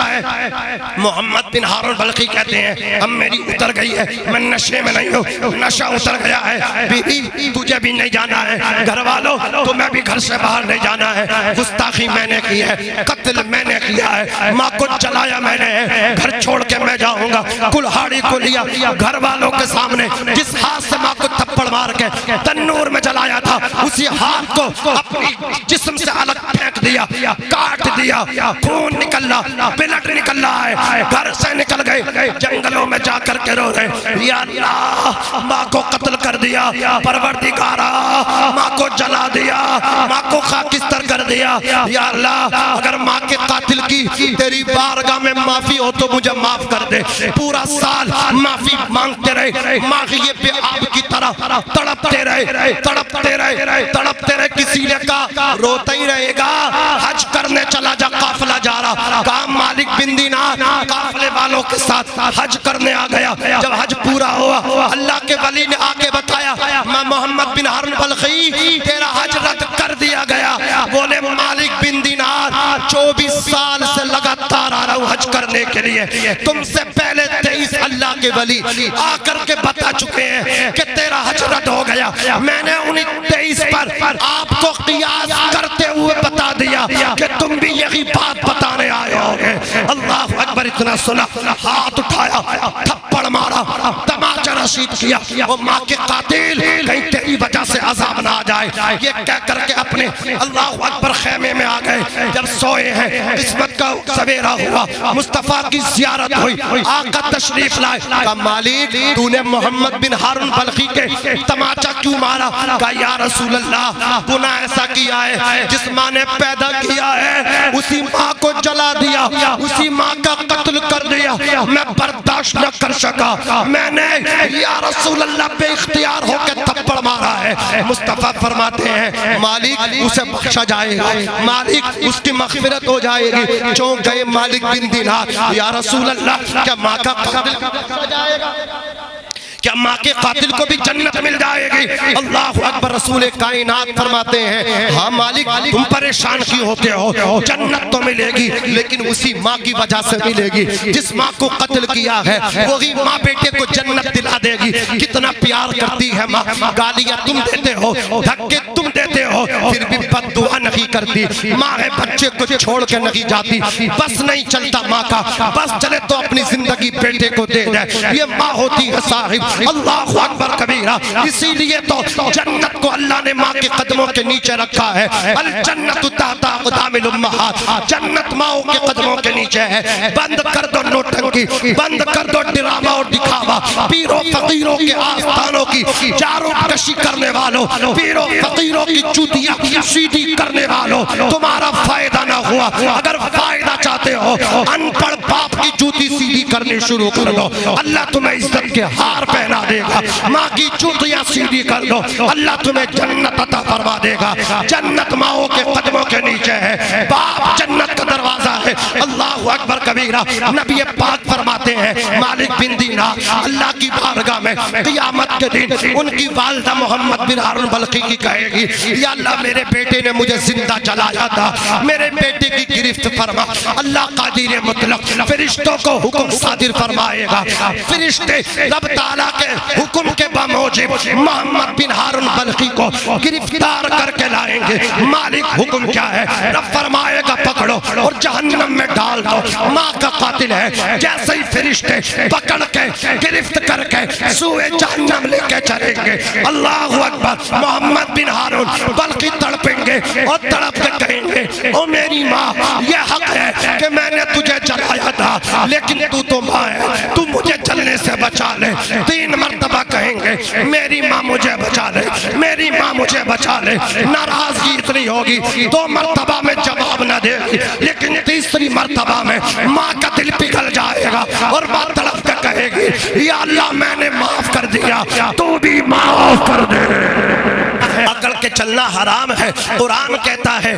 محمد بن ہارون بلخی کہتے ہیں اب میری اتر گئی ہے, میں نشے میں نہیں ہوں, نشہ اتر گیا ہے. بی بی تجھے بھی نہیں جانا ہے, گھر والوں تو میں بھی گھر سے باہر نہیں جانا ہے. گستاخی میں نے کی ہے, قتل میں نے کیا ہے, ماں کو جلایا میں نے, گھر چھوڑ کے میں جاؤں گا. کلہاڑی کو لیا, گھر والوں کے سامنے جس ہاتھ سے ماں کو تھپڑ مار کے تنور میں جلایا تھا اسی ہاتھ کو اپنی جسم سے الگ پھینک دیا, کاٹ دیا, خون نکلا, بلڈ نکل رہا ہے. گھر سے نکل گئے, جنگلوں میں جا کر کے رو رہے, یا اللہ ماں کو قتل کر دیا, پروردگارا ماں کو جلا دیا, ماں کو خاکستر کر دیا. یا اللہ اگر ماں کے قاتل کی تیری بارگاہ میں معافی ہو تو مجھے معاف کر دے. پورا سال معافی مانگتے رہے, ماغیے پہ آپ کی طرح تڑپتے رہے, تڑپتے رہے, تڑپتے رہے. کسی نے کہا روتا ہی رہے گا, حج کرنے چلا جا, قافلہ جا رہا. کہا مالک بن دینار قافلے والوں کے ساتھ حج کرنے آ گیا. جب حج پورا ہوا اللہ کے ولی نے آ کے بتایا میں محمد بن ہارون بلخی تیرا حج رد کر دیا گیا. بولے مالک بن دینار 24 سال سے لگاتار آ رہا ہوں حج کرنے کے لیے, تم سے پہلے 23 اللہ کے ولی آ کر کے بتا چکے ہیں کہ تیرا حج رد ہو گیا. میں نے انہیں 23 پر آپ کو قیاس کرتے ہوئے بتا دیا کہ تم بھی یہی بات بتانے آئے ہوگے. اللہ اکبر. اتنا سنا, ہاتھ اٹھایا, تھپڑ مارا, تماچا رشید کیا. وہ ماں کے قاتل کہیں تیری وجہ سے عذاب نہ آ جائے, یہ کہہ کر کے اپنے اللہ اکبر خیمے میں آ گئے. جب سوئے ہیں قسمت کا سویرا ہوا, مصطفیٰ کی زیارت ہوئی, آقا تشریف لائے. کہا مالک تو نے محمد بن ہارون بلخی کے تماچا کیوں مارا؟ کہا یا رسول اللہ گناہ ایسا کیا ہے جس ماں نے پیدا کیا ہے اسی ماں کو جلا دیا, اسی ماں کا قتل کر دیا, میں برداشت نہ کر سکا, میں نے یا رسول اللہ بے اختیار ہو کے تھپڑ مارا ہے. مصطفیٰ فرماتے ہیں مالک اسے بخشا جائے گا, مالک اس کی مغفرت ہو جائے گی. چونک گئے مالک بن دینار, یا رسول اللہ کیا ماں کا قاتل بخشا جائے گا؟ کیا ماں کے قاتل کو بھی جنت مل جائے گی؟ اللہ اکبر. رسول کائنات فرماتے ہیں ہاں مالک تم پریشان کیوں ہوتے ہو, جنت تو ملے گی لیکن اسی ماں کی وجہ سے ملے گی جس ماں کو قتل کیا ہے, وہی ماں بیٹے کو جنت دلا دے گی. کتنا پیار کرتی ہے ماں, گالیاں تم دیتے ہو, دھکے تم دیتے ہو, پھر بھی بد دعا نہیں کرتی. ماں ہے بچے کو چھوڑ کے نہیں جاتی, بس نہیں چلتا ماں کا, بس چلے تو اپنی زندگی بیٹے کو دے دے. یہ ماں ہوتی ہے صاحب. اللہ اکبر کبیرہ. اسی لیے تو جنت کو اللہ نے ماں کے قدموں کے نیچے رکھا ہے. الجنت تحت اقدام الامہات, جنت ماؤں کے قدموں کے نیچے ہے. بند کر دو نوٹنکی, بند کر دو ڈرامہ اور دکھاوا, پیروں فقیروں کے آستانوں کی جاروب کشی کرنے والوں, پیروں فقیروں کی چوتیاں سیدھی کرنے والوں, تمہارا فائدہ نہ ہوا. اگر فائدہ چاہتے ہو ان پڑھ باپ کی جوتی سیدھی کرنی شروع کر دو, اللہ تمہیں عزت کے ہار پہنا دے گا. ماں کی چوٹیاں سیدھی کر دو, اللہ تمہیں جنت عطا فرما دے گا. جنت ماؤں کے قدموں کے نیچے ہے, باپ جنت کا دروازہ ہے. اللہ اکبر. کبیرہ نبی پاک فرماتے ہیں مالک بن دینار اللہ کی بارگاہ میں قیامت کے دن ان کی والدہ محمد بن ہارون بلخی کی کہے گی یا اللہ میرے بیٹے نے مجھے زندہ جلایا تھا، میرے بیٹے کی گرفت فرما۔ اللہ قادر مطلق فرشتوں کو حکم صادر فرمائے گا، فرشتے رب تعالیٰ کے حکم کے بموجب محمد بن ہارون بلخی کو گرفتار کر کے لائیں گے۔ مالک حکم کیا ہے؟ رب فرمائے گا پکڑو اور جہنم میں ڈال دو، ماں کا قاتل ہے۔ جیسے ہی فرشتے پکڑ کے گرفت کر کے سوئے جہنم لے کے چلیں گے، اللہ اکبر، محمد بن ہارون بلخی تڑپیں گے اور تڑپ کے کہیں گے او میری ماں یہ حق ہے کہ میں نے تجھے جلایا تھا لیکن تو ماں ہے، تو مجھے جلنے سے بچا لے۔ 3 مرتبہ کہیں گے میری ماں مجھے بچا لے، میری ماں مجھے بچا لے۔ ناراضگی اتنی ہوگی 2 مرتبہ میں جواب نہ دے گی، لیکن تیسری مرتبہ میں ماں کا دل پگھل جائے گا اور ماں تڑپ کے کہے گی یا اللہ میں نے معاف کر دیا، تو بھی معاف کر دے۔ اکڑ کے چلنا حرام ہے، قرآن کہتا ہے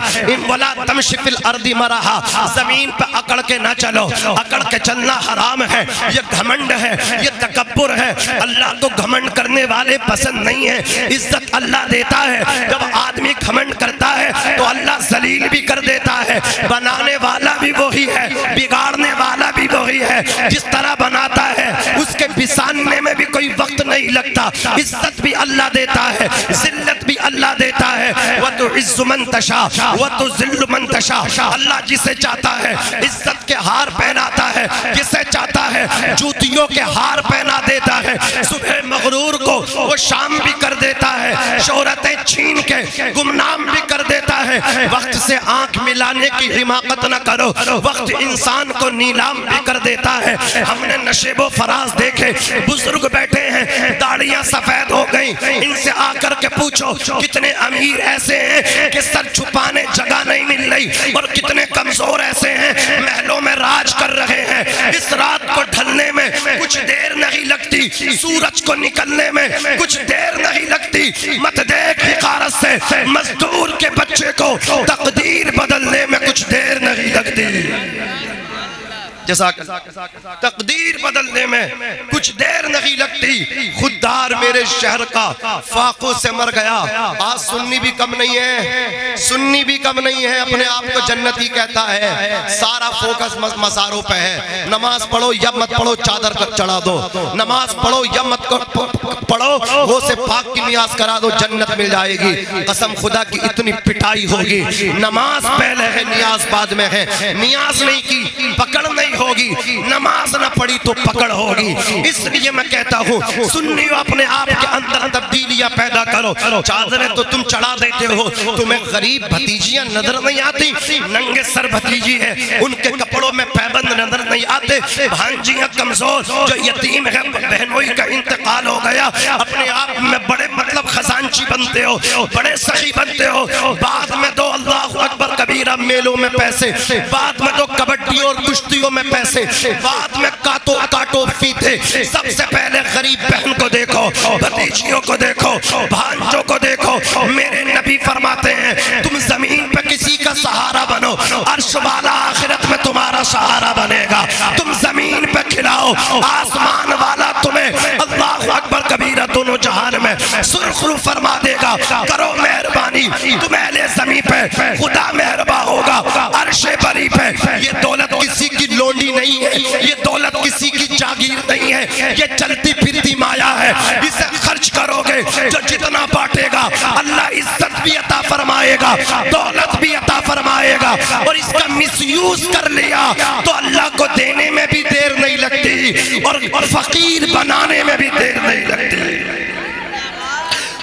وَلَا تَمْشِ فِي الْأَرْضِ مَرَحًا، زمین پہ اکڑ کے نہ چلو، اکڑ کے چلنا حرام ہے۔ یہ گھمنڈ ہے، یہ تکبر ہے، اللہ کو گھمنڈ کرنے والے پسند نہیں ہیں۔ عزت اللہ دیتا ہے، جب آدمی گھمنڈ کرتا ہے تو اللہ ذلیل بھی کر دیتا ہے۔ بنانے والا بھی وہی ہے، بگاڑنے والا بھی وہی ہے، جس طرح بناتا ہے اس کے بساننے میں بھی کوئی وقت نہیں لگتا۔ عزت بھی اللہ دیتا ہے، ذلت بھی اللہ دیتا ہے۔ وَتُعِزُّ مَن تَشَاءُ وَتُذِلُّ مَن تَشَاءُ، اللہ جسے چاہتا ہے عزت کے ہار پہناتا ہے، جسے چاہتا ہے جوتیوں کے ہار پہنا دیتا ہے۔ صبح مغرور کو وہ شام بھی کر دیتا ہے، شہرتیں چھین کے گمنام بھی کر دیتا ہے۔ وقت سے آنکھ ملانے کی حماقت نہ کرو، وقت انسان کو نیلام بھی کر دیتا ہے۔ ہم نے نشیب و فراز دیکھے، بزرگ بیٹھے ہیں، داڑیاں سفید ہو گئیں، ان سے آ کر کے پوچھو کتنے امیر ایسے ہیں کہ سر چھپانے جگہ نہیں مل رہی، اور کتنے کمزور ایسے ہیں محلوں میں راج کر رہے ہیں۔ اس رات کو ڈھلنے میں کچھ دیر نہیں لگتی، سورج کو نکلنے میں کچھ دیر نہیں لگتی۔ مت دیکھ حقارت سے مزدور کے بچے کو تقدیر بدلنے میں کچھ دیر نہیں لگتی۔ جزاک اللہ، تقدیر بدلنے میں کچھ دیر نہیں لگتی۔ خوددار میرے شہر کا فاقوں سے مر گیا۔ آج سنی بھی کم نہیں ہے، سنی بھی کم نہیں ہے، اپنے آپ کو جنتی کہتا ہے، سارا فوکس مزاروں پہ ہے۔ نماز پڑھو یا مت پڑھو چادر چڑھا دو، نماز پڑھو یا مت پڑھو وہ سے پاک کی نیاز کرا دو، جنت مل جائے گی۔ قسم خدا کی اتنی پٹائی ہوگی، نماز پہلے ہے نیاز بعد میں ہے۔ نیاز نہیں کی پکڑ نہیں ہوگی، نماز نہ پڑھی تو پکڑ ہوگی۔ اس لیے میں کہتا ہوں سنیو اپنے آپ کے اندر تبدیلیاں پیدا کرو۔ چادریں تو تم چڑھا دیتے ہو، تمہیں غریب بھتیجیاں نظر نہیں آتی، ننگے سر بھتیجی ہے ان کے کپڑوں میں پیبند نظر نہیں آتے، بھانجیاں کمزور جو یتیم ہے، بہنوئی کا انتقال ہو گیا، اپنے آپ میں بڑے مطلب خزانچی بنتے ہو، بڑے سخی بنتے ہو، بعد میں دو اللہ اکبر کبیرہ میلوں میں پیسے، بعد میں دو کبڈیوں اور کشتیوں میں پیسے، بعد میں کاٹو فیتے۔ سب سے پہلے غریب بہن کو دیکھو، بھتیجیوں کو دیکھو، بھانجوں کو دیکھو۔ میرے نبی فرماتے ہیں تم زمین پہ کسی کا سہارا بنو، عرش والا آخرت میں تمہارا سہارا بنے گا۔ تم زمین پہ کھلاؤ، آسمان والا تمہیں اللہ اکبر کبیرہ دونوں جہان میں سرخرو فرما دے گا۔ کرو مہربانی، تم اہل زمین پہ خدا مہربان ہوگا، عرش بری پہ۔ یہ دولت کسی کی لونڈی نہیں ہے، یہ دولت کسی کی جاگیر نہیں ہے، یہ چلتی پھرتی مایا ہے۔ اسے خرچ کرو گے جو جتنا بانٹے گا اللہ عزت بھی عطا فرمائے گا، دولت بھی عطا فرمائے گا، اور اس کا مس یوز کر لیا تو اللہ کو دینے میں بھی دیر نہیں لگتی اور فقیر بنانے میں بھی دیر نہیں لگتی۔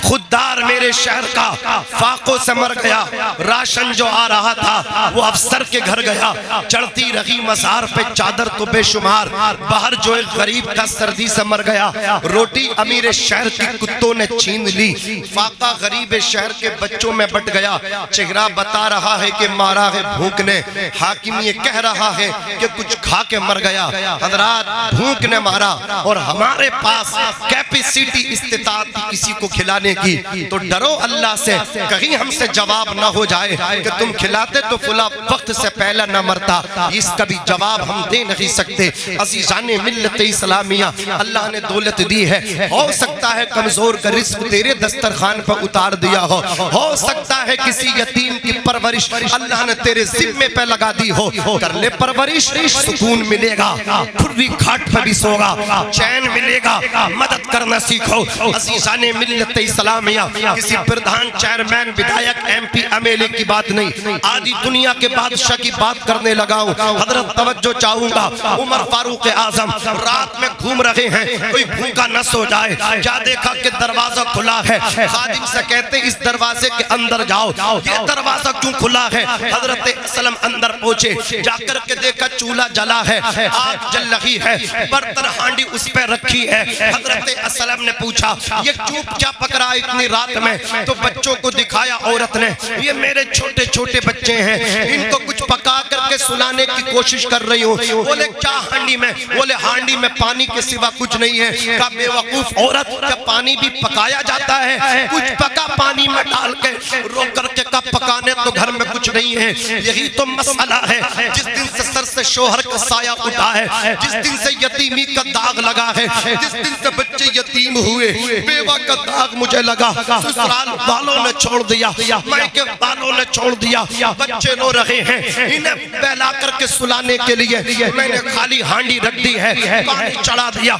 خوددار میرے شہر کا فاقوں سے مر گیا، راشن جو آ رہا تھا وہ افسر کے گھر گیا، چڑھتی رہی مزار پہ چادر تو بے شمار، باہر جو ایک غریب کا سردی سے مر گیا، روٹی امیر شہر کی کتوں نے چھین لی، فاقہ غریب شہر کے بچوں میں بٹ گیا، چہرہ بتا رہا ہے کہ مارا ہے بھوک نے، حاکم یہ کہہ رہا ہے کہ کچھ کھا کے مر گیا۔ حضرات بھوک نے مارا اور ہمارے پاس کیپیسٹی استطاعت کسی کو کھلانے کی تو ڈرو اللہ سے کہیں ہم سے جواب نہ ہو جائے کہ تم کھلاتے تو فلاں وقت سے پہلا نہ مرتا. اس کا بھی جواب ہم دے نہیں سکتے. عزیزان ملت اسلامیہ, اللہ نے دولت دی ہے, ہو سکتا ہے کمزور کا رزق تیرے دسترخوان پر اتار دیا ہو سکتا ہے کسی یتیم کی پرورش اللہ نے تیرے ذمے پہ لگا دی ہو, کر لے پرورش, سکون ملے گا, کھری کھاٹ پہ بھی سوگا, چین ملے گا, مدد کرنا سیکھو. عزیزان ملت اسلامیہ, کسی پردھان, چیئرمین, ودھایک, M P, M L A کی بات نہیں, آدھی دنیا کے بادشاہ کی بات کرنے لگا ہوں. حضرت توجہ چاہوں گا, عمر فاروق اعظم رات میں گھوم رہے ہیں, کوئی بھوکا نہ سو جائے, کیا دیکھا کہ دروازہ کھلا ہے, خادم سے کہتے اس دروازے کے اندر جاؤ, یہ دروازہ کیوں کھلا ہے؟ حضرت اسلم اندر پہنچے, جا کر کے دیکھا چولہا جلا ہے, آگ جل رہی ہے, برتن ہانڈی اس پہ رکھی ہے. حضرت اسلم نے پوچھا یہ چوپ کیا پکڑا اتنی رات میں؟ تو بچوں کو دکھایا عورت نے, یہ میرے چھوٹے چھوٹے بچے ہیں, ان کو کچھ پکا کر کے سلانے کی کوشش کر رہی ہوں. بولے کیا ہانڈی میں؟ بولے ہانڈی میں پانی کے سوا کچھ نہیں ہے. کہا بے وقوف عورت, کیا پانی بھی پکایا جاتا ہے؟ کچھ پکا پانی میں ڈال کے, رو کر کے کہا پکانے تو گھر میں کچھ نہیں ہے. یہی تو مسئلہ ہے, جس دن سے سر سے شوہر کا سایہ اٹھا ہے, جس دن سے یتیمی کا داغ لگا ہے, جس دن سے بچے یتیم ہوئے, بیوہ کا داغ مجھے لگا, سسرال والوں نے چھوڑ دیا, مائکے والوں نے چھوڑ دیا, بچے رو رہے ہیں, انہیں بہلا کر کے سلانے کے لیے میں نے خالی ہانڈی رکھ دی ہے, پانی چڑھا دیا,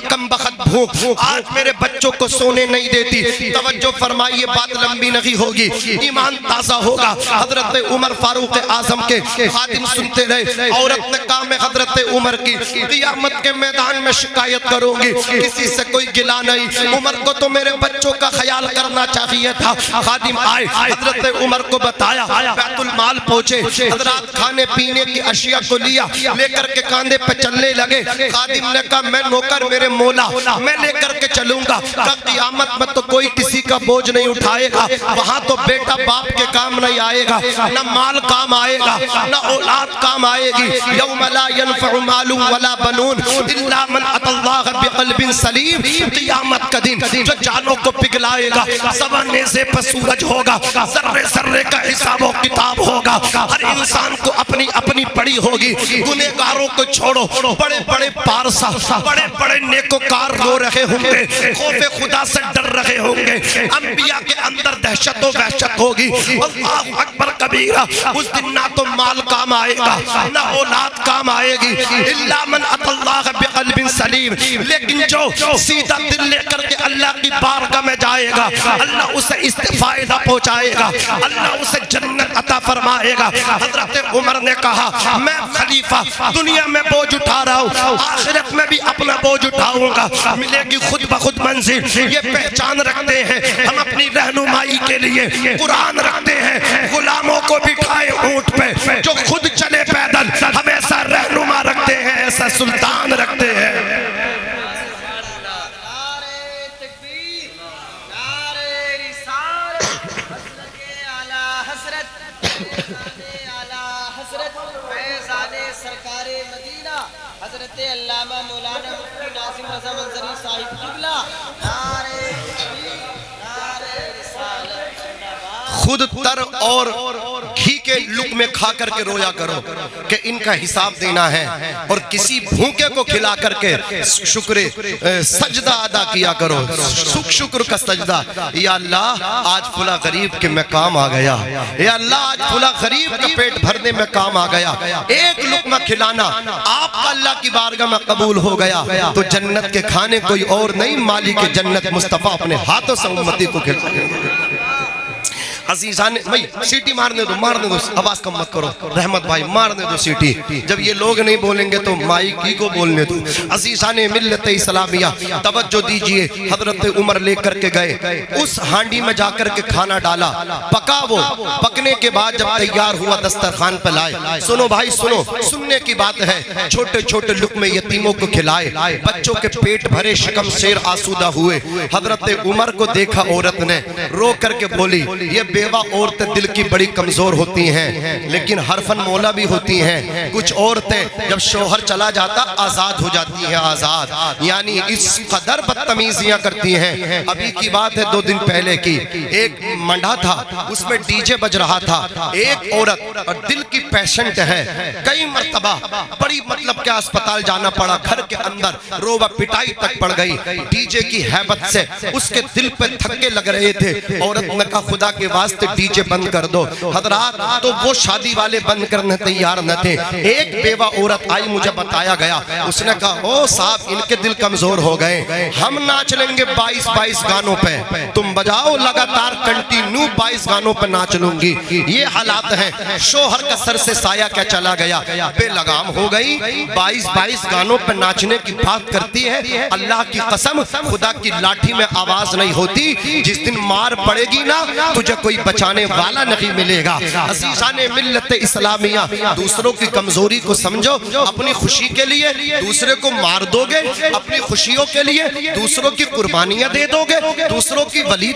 کم بخت بھوک آج میرے بچوں کو سونے نہیں دیتی. توجہ فرمائیے, بات لمبی نہیں ہوگی, ایمان تازہ ہوگا. حضرت عمر فاروق اعظم کے خادم سنتے رہے. عورت نے کہا میں حضرت عمر کی قیامت کے میدان میں شکایت کروں گی, کسی سے کوئی گلا نہیں, عمر کو تو میرے بچوں کا خیال کرنا چاہیے تھا. خادم آئے, حضرت عمر کو بتایا, بیت المال پہنچے, حضرات کھانے پینے کی اشیاء کو لیا, لے کر کے کاندھے پہ چلنے لگے. خادم نے کہا میں نوکر میرے مولا, میں لے کر کے چلوں گا. کہا قیامت میں تو کوئی کسی کا بوجھ نہیں اٹھائے گا, وہاں تو بیٹا باپ کے کام نہیں آئے گا, نہ مال کام آئے گا, نہ اولاد کام آئے گی. یوم لا ينفع مال ولا بنون الا من اتى الله بقلب سلیم. قیامت کا دن جو جانوں کو پگھلائے گا, سوا نیزے پر سورج ہوگا, ذرے ذرے کا حساب و کتاب ہوگا, ہر انسان کو اپنی اپنی پڑی ہوگی. گنہگاروں کو چھوڑو, بڑے بڑے پارسا, بڑے بڑے نیکوکار رو رہے ہوں گے, خوف خدا سے ڈر رہے ہوں گے, انبیاء کے اندر دہشت و وحشت ہوگی. اللہ اکبر کبیرہ. اس دن نہ تو مال کام آئے گا, نہ اولاد کام آئے گی, الا من اتى الله بقلب سلیم. لیکن جو سیدھا دل لے کر کے اللہ کی بارگاہ میں جائے گا, اللہ اسے فائدہ پہنچائے گا, اللہ اسے جنت عطا فرمائے گا. حضرت عمر نے کہا میں خلیفہ دنیا میں بوجھ اٹھا رہا ہوں, آخرت میں بھی اپنا بوجھ اٹھاؤں گا, ملے گی خود بخود منزل. یہ پہچان رکھتے ہیں ہم اپنی رہنمائی کے لیے, قرآن رکھتے ہیں, غلاموں کو بٹھائے اونٹ پہ, جو خود چلے پیدل, ہم ایسا رہنما رکھتے ہیں, ایسا سلطان رکھتے ہیں. حضرت علامہ مولانا مفتی ناظم رضا منظری صاحب قبلہ, نعرہ تکبیر, نعرہ رسالت. خود تر اور گھی کے لقمے کھا کر کے رویا کرو کہ ان کا حساب دینا ہے, اور کسی بھوکے کو کھلا کر کے شکر سجدہ ادا کیا کرو, شکر کا سجدہ. یا اللہ آج فلاں غریب کے میں کام آ گیا, یا اللہ آج فلاں غریب کا پیٹ بھرنے میں کام آ گیا. ایک لقمہ کھلانا آپ کا اللہ کی بارگاہ میں قبول ہو گیا تو جنت کے کھانے کوئی اور نہیں, مالک جنت مصطفیٰ اپنے ہاتھوں سے امتی کو کھلائے. عزیزان بھائی سیٹی مارنے دو, آواز کم مت کرو, رحمت بھائی مارنے دو سیٹی, جب یہ لوگ نہیں بولیں گے تو مائک کی کو بولنے دو. عزیزان ملت اسلامیہ توجہ دیجئے, حضرت عمر لے کر کے گئے, اس ہانڈی میں جا کر کے کھانا ڈالا, پکا, وہ پکنے کے بعد جب تیار ہوا دسترخوان پہ لائے. سنو بھائی سنو, سننے کی بات ہے, چھوٹے چھوٹے لقمے یتیموں کو کھلائے, بچوں کے پیٹ بھرے, شکم سیر آسودہ ہوئے. حضرت عمر کو دیکھا عورت نے, رو کر کے بولی یہ بیوہ عورتیں دل کی بڑی کمزور ہوتی ہیں لیکن حرفن مولا بھی ہوتی ہیں. کچھ عورتیں جب شوہر چلا جاتا آزاد ہو جاتی ہیں, آزاد یعنی اس قدر بدتمیزیاں کرتی ہیں. ابھی کی بات ہے 2 دن پہلے کی, ایک منڈا تھا, اس میں ڈی جے بج رہا تھا. ایک عورت اور دل کی پیشنٹ ہے, کئی مرتبہ بڑی مطلب کہ اسپتال جانا پڑا, گھر کے اندر روبہ پٹائی تک پڑ گئی ڈی جے کی ہیبت سے. اس کے دل پہ دھکے لگ رہے تھے. عورت نے کہا خدا کے واسطے ڈی جے بند کر دو. حضرات تو وہ شادی والے بند کرنے تیار نہ تھے. ایک بیوہ عورت آئی, مجھے بتایا گیا, اس نے کہا او صاحب ان کے دل کمزور ہو گئے, ہم ناچ لیں گے 22 گانوں پہ, تم بجاؤ لگاتار کنٹینیو 22 گانوں پہ ناچ لوں گی. یہ حالات ہیں. شوہر کا سر سے سایہ کیا چلا گیا, بے لگام ہو گئی. 22 گانوں پہ ناچنے کی بات کرتی ہے. اللہ کی قسم خدا کی لاٹھی میں آواز نہیں ہوتی. جس دن مار پڑے گی نا تجھے کوئی بچانے والا نہیں ملے گا. عزیزان ملت اسلامیہ, دوسروں کی کمزوری کو سمجھو, اپنی خوشی کے لیے دوسرے کو مار دو گے, اپنی خوشیوں کے لیے دوسروں کی قربانیاں دے دو گے, دوسروں کی بلی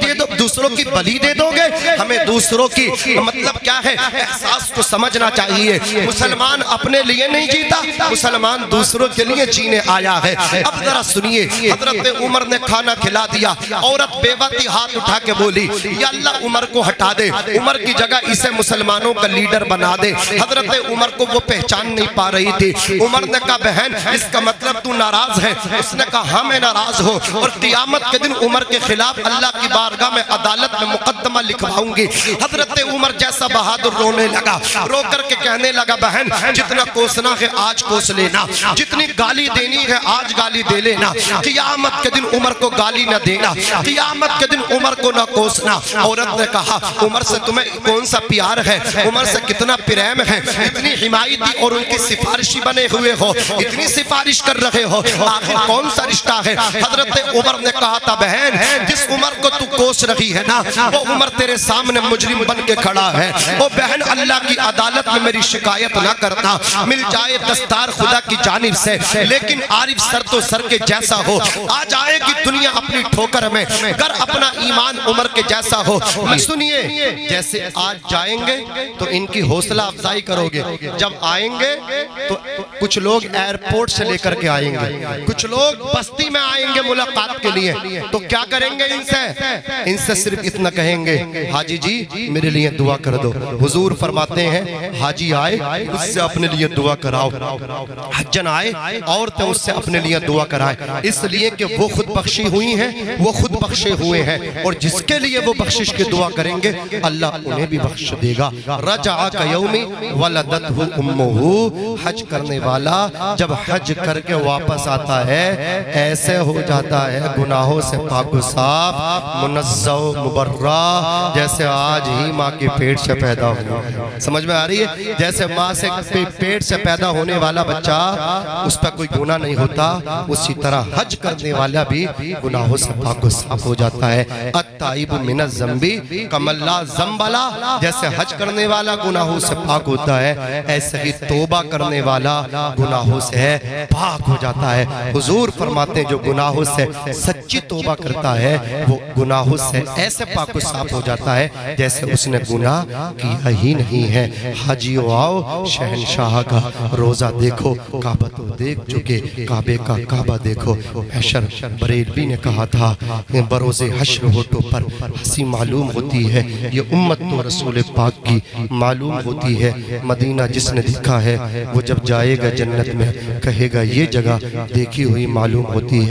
دے دو گے. ہمیں دوسروں کی مطلب کیا ہے احساس کو سمجھنا چاہیے. مسلمان اپنے لیے نہیں جیتا, مسلمان دوسروں کے لیے جینے آیا ہے. اب ذرا سنیے, حضرت عمر نے کھانا کھلا دیا. عورت بیوہ تھی, ہاتھ اٹھا کے بولی یا اللہ عمر کو ہٹا دے, عمر کی جگہ اسے مسلمانوں کا لیڈر بنا دے. حضرت عمر کو وہ پہچان نہیں پا رہی تھی. عمر نے کہا بہن اس کا مطلب تو ناراض ہے. اس نے کہا ہاں میں ناراض ہوں, اور قیامت کے دن عمر کے خلاف اللہ کی بارگاہ میں عدالت میں مقدمہ لکھواؤں گی. حضرت عمر جیسا بہادر رونے لگا, رو کر کے کہنے لگا بہن جتنا کوسنا ہے آج کوس لینا, جتنی گالی دینی ہے آج گالی دے لینا, قیامت کے دن عمر کو گالی نہ دینا, قیامت کے دن عمر کو نہ کوسنا. عورت نے کہا عمر سے تمہیں کون سا پیار ہے, عمر سے کتنا پریم ہے, اتنی حمایتی اور ان کی سفارشی بنے ہوئے ہو, اتنی سفارش کر رہے ہو, آخر کون سا رشتہ ہے. حضرت عمر نے کہا تھا بہن جس عمر کو تو کوس رہی ہے نا وہ عمر تیرے سامنے مجرم بن کے کھڑا ہے. وہ بہن اللہ کی عدالت میں میری شکایت نہ کرنا, مل جائے دستار خدا کی جانب سے, لیکن عارف سر تو سر کے جیسا ہو. آ جائے گی دنیا اپنی ٹھوکر میں, گر اپنا ایمان عمر کے جیسا ہو. سنیے, جیسے آج جائیں گے تو ان کی حوصلہ افزائی کرو گے, جب آئیں گے تو کچھ لوگ ایئرپورٹ سے لے کر کے آئیں گے, کچھ لوگ بستی میں آئیں گے ملاقات کے لیے, تو کیا کریں گے ان سے صرف اتنا کہیں گے حاجی جی میرے لیے دعا کر دو. حضور فرماتے ہیں حاجی آئے اس سے اپنے لیے دعا کراؤ, حجن آئے عورتیں اس سے اپنے لیے دعا کرائے, اس لیے کہ وہ خود بخشی ہوئی ہیں, وہ خود بخشے ہوئے ہیں, اور جس کے لیے وہ بخشش کی دعا کریں گے اللہ انہیں بھی بخش دے گا. رجع کیومی ولدتہ امہ, حج کرنے والا جب حج کر کے واپس آتا ہے ایسے ہو جاتا ہے گناہوں سے پاک و صاف, منزہ و مبرہ, جیسے آج ہی ماں کے پیٹ سے پیدا ہوا. سمجھ میں آ رہی ہے, جیسے ماں سے پیٹ سے پیدا ہونے والا بچہ اس پہ کوئی گناہ نہیں ہوتا, اسی طرح حج کرنے والا بھی گناہوں سے پاک و صاف ہو جاتا ہے. التائب من الذنب کما لا ذنب لہ, جیسے حج کرنے والا گناہوں سے پاک ہوتا ہے ایسے ہی توبہ کرنے والا گناہوں سے پاک ہو جاتا ہے. حضور فرماتے ہیں جو گناہوں سے سچی توبہ کرتا ہے وہ گناہوں سے ایسے پاک و صاف ہو جاتا ہے جیسے اس نے گناہ کیا ہی نہیں ہے. حاجیو آؤ شہنشاہ کا روزہ دیکھو, کعبہ تو دیکھ چکے, کعبے کا کعبہ دیکھو. حشر بریلوی نے کہا تھا بروز حشر ہوٹوں پر ہنسی معلوم ہوتی ہے, یہ امت تو رسول پاک کی معلوم ہوتی ہے. مدینہ جس نے دیکھا ہے وہ جب جائے گا جنت میں کہے گا یہ جگہ دیکھی ہوئی معلوم ہوتی ہے.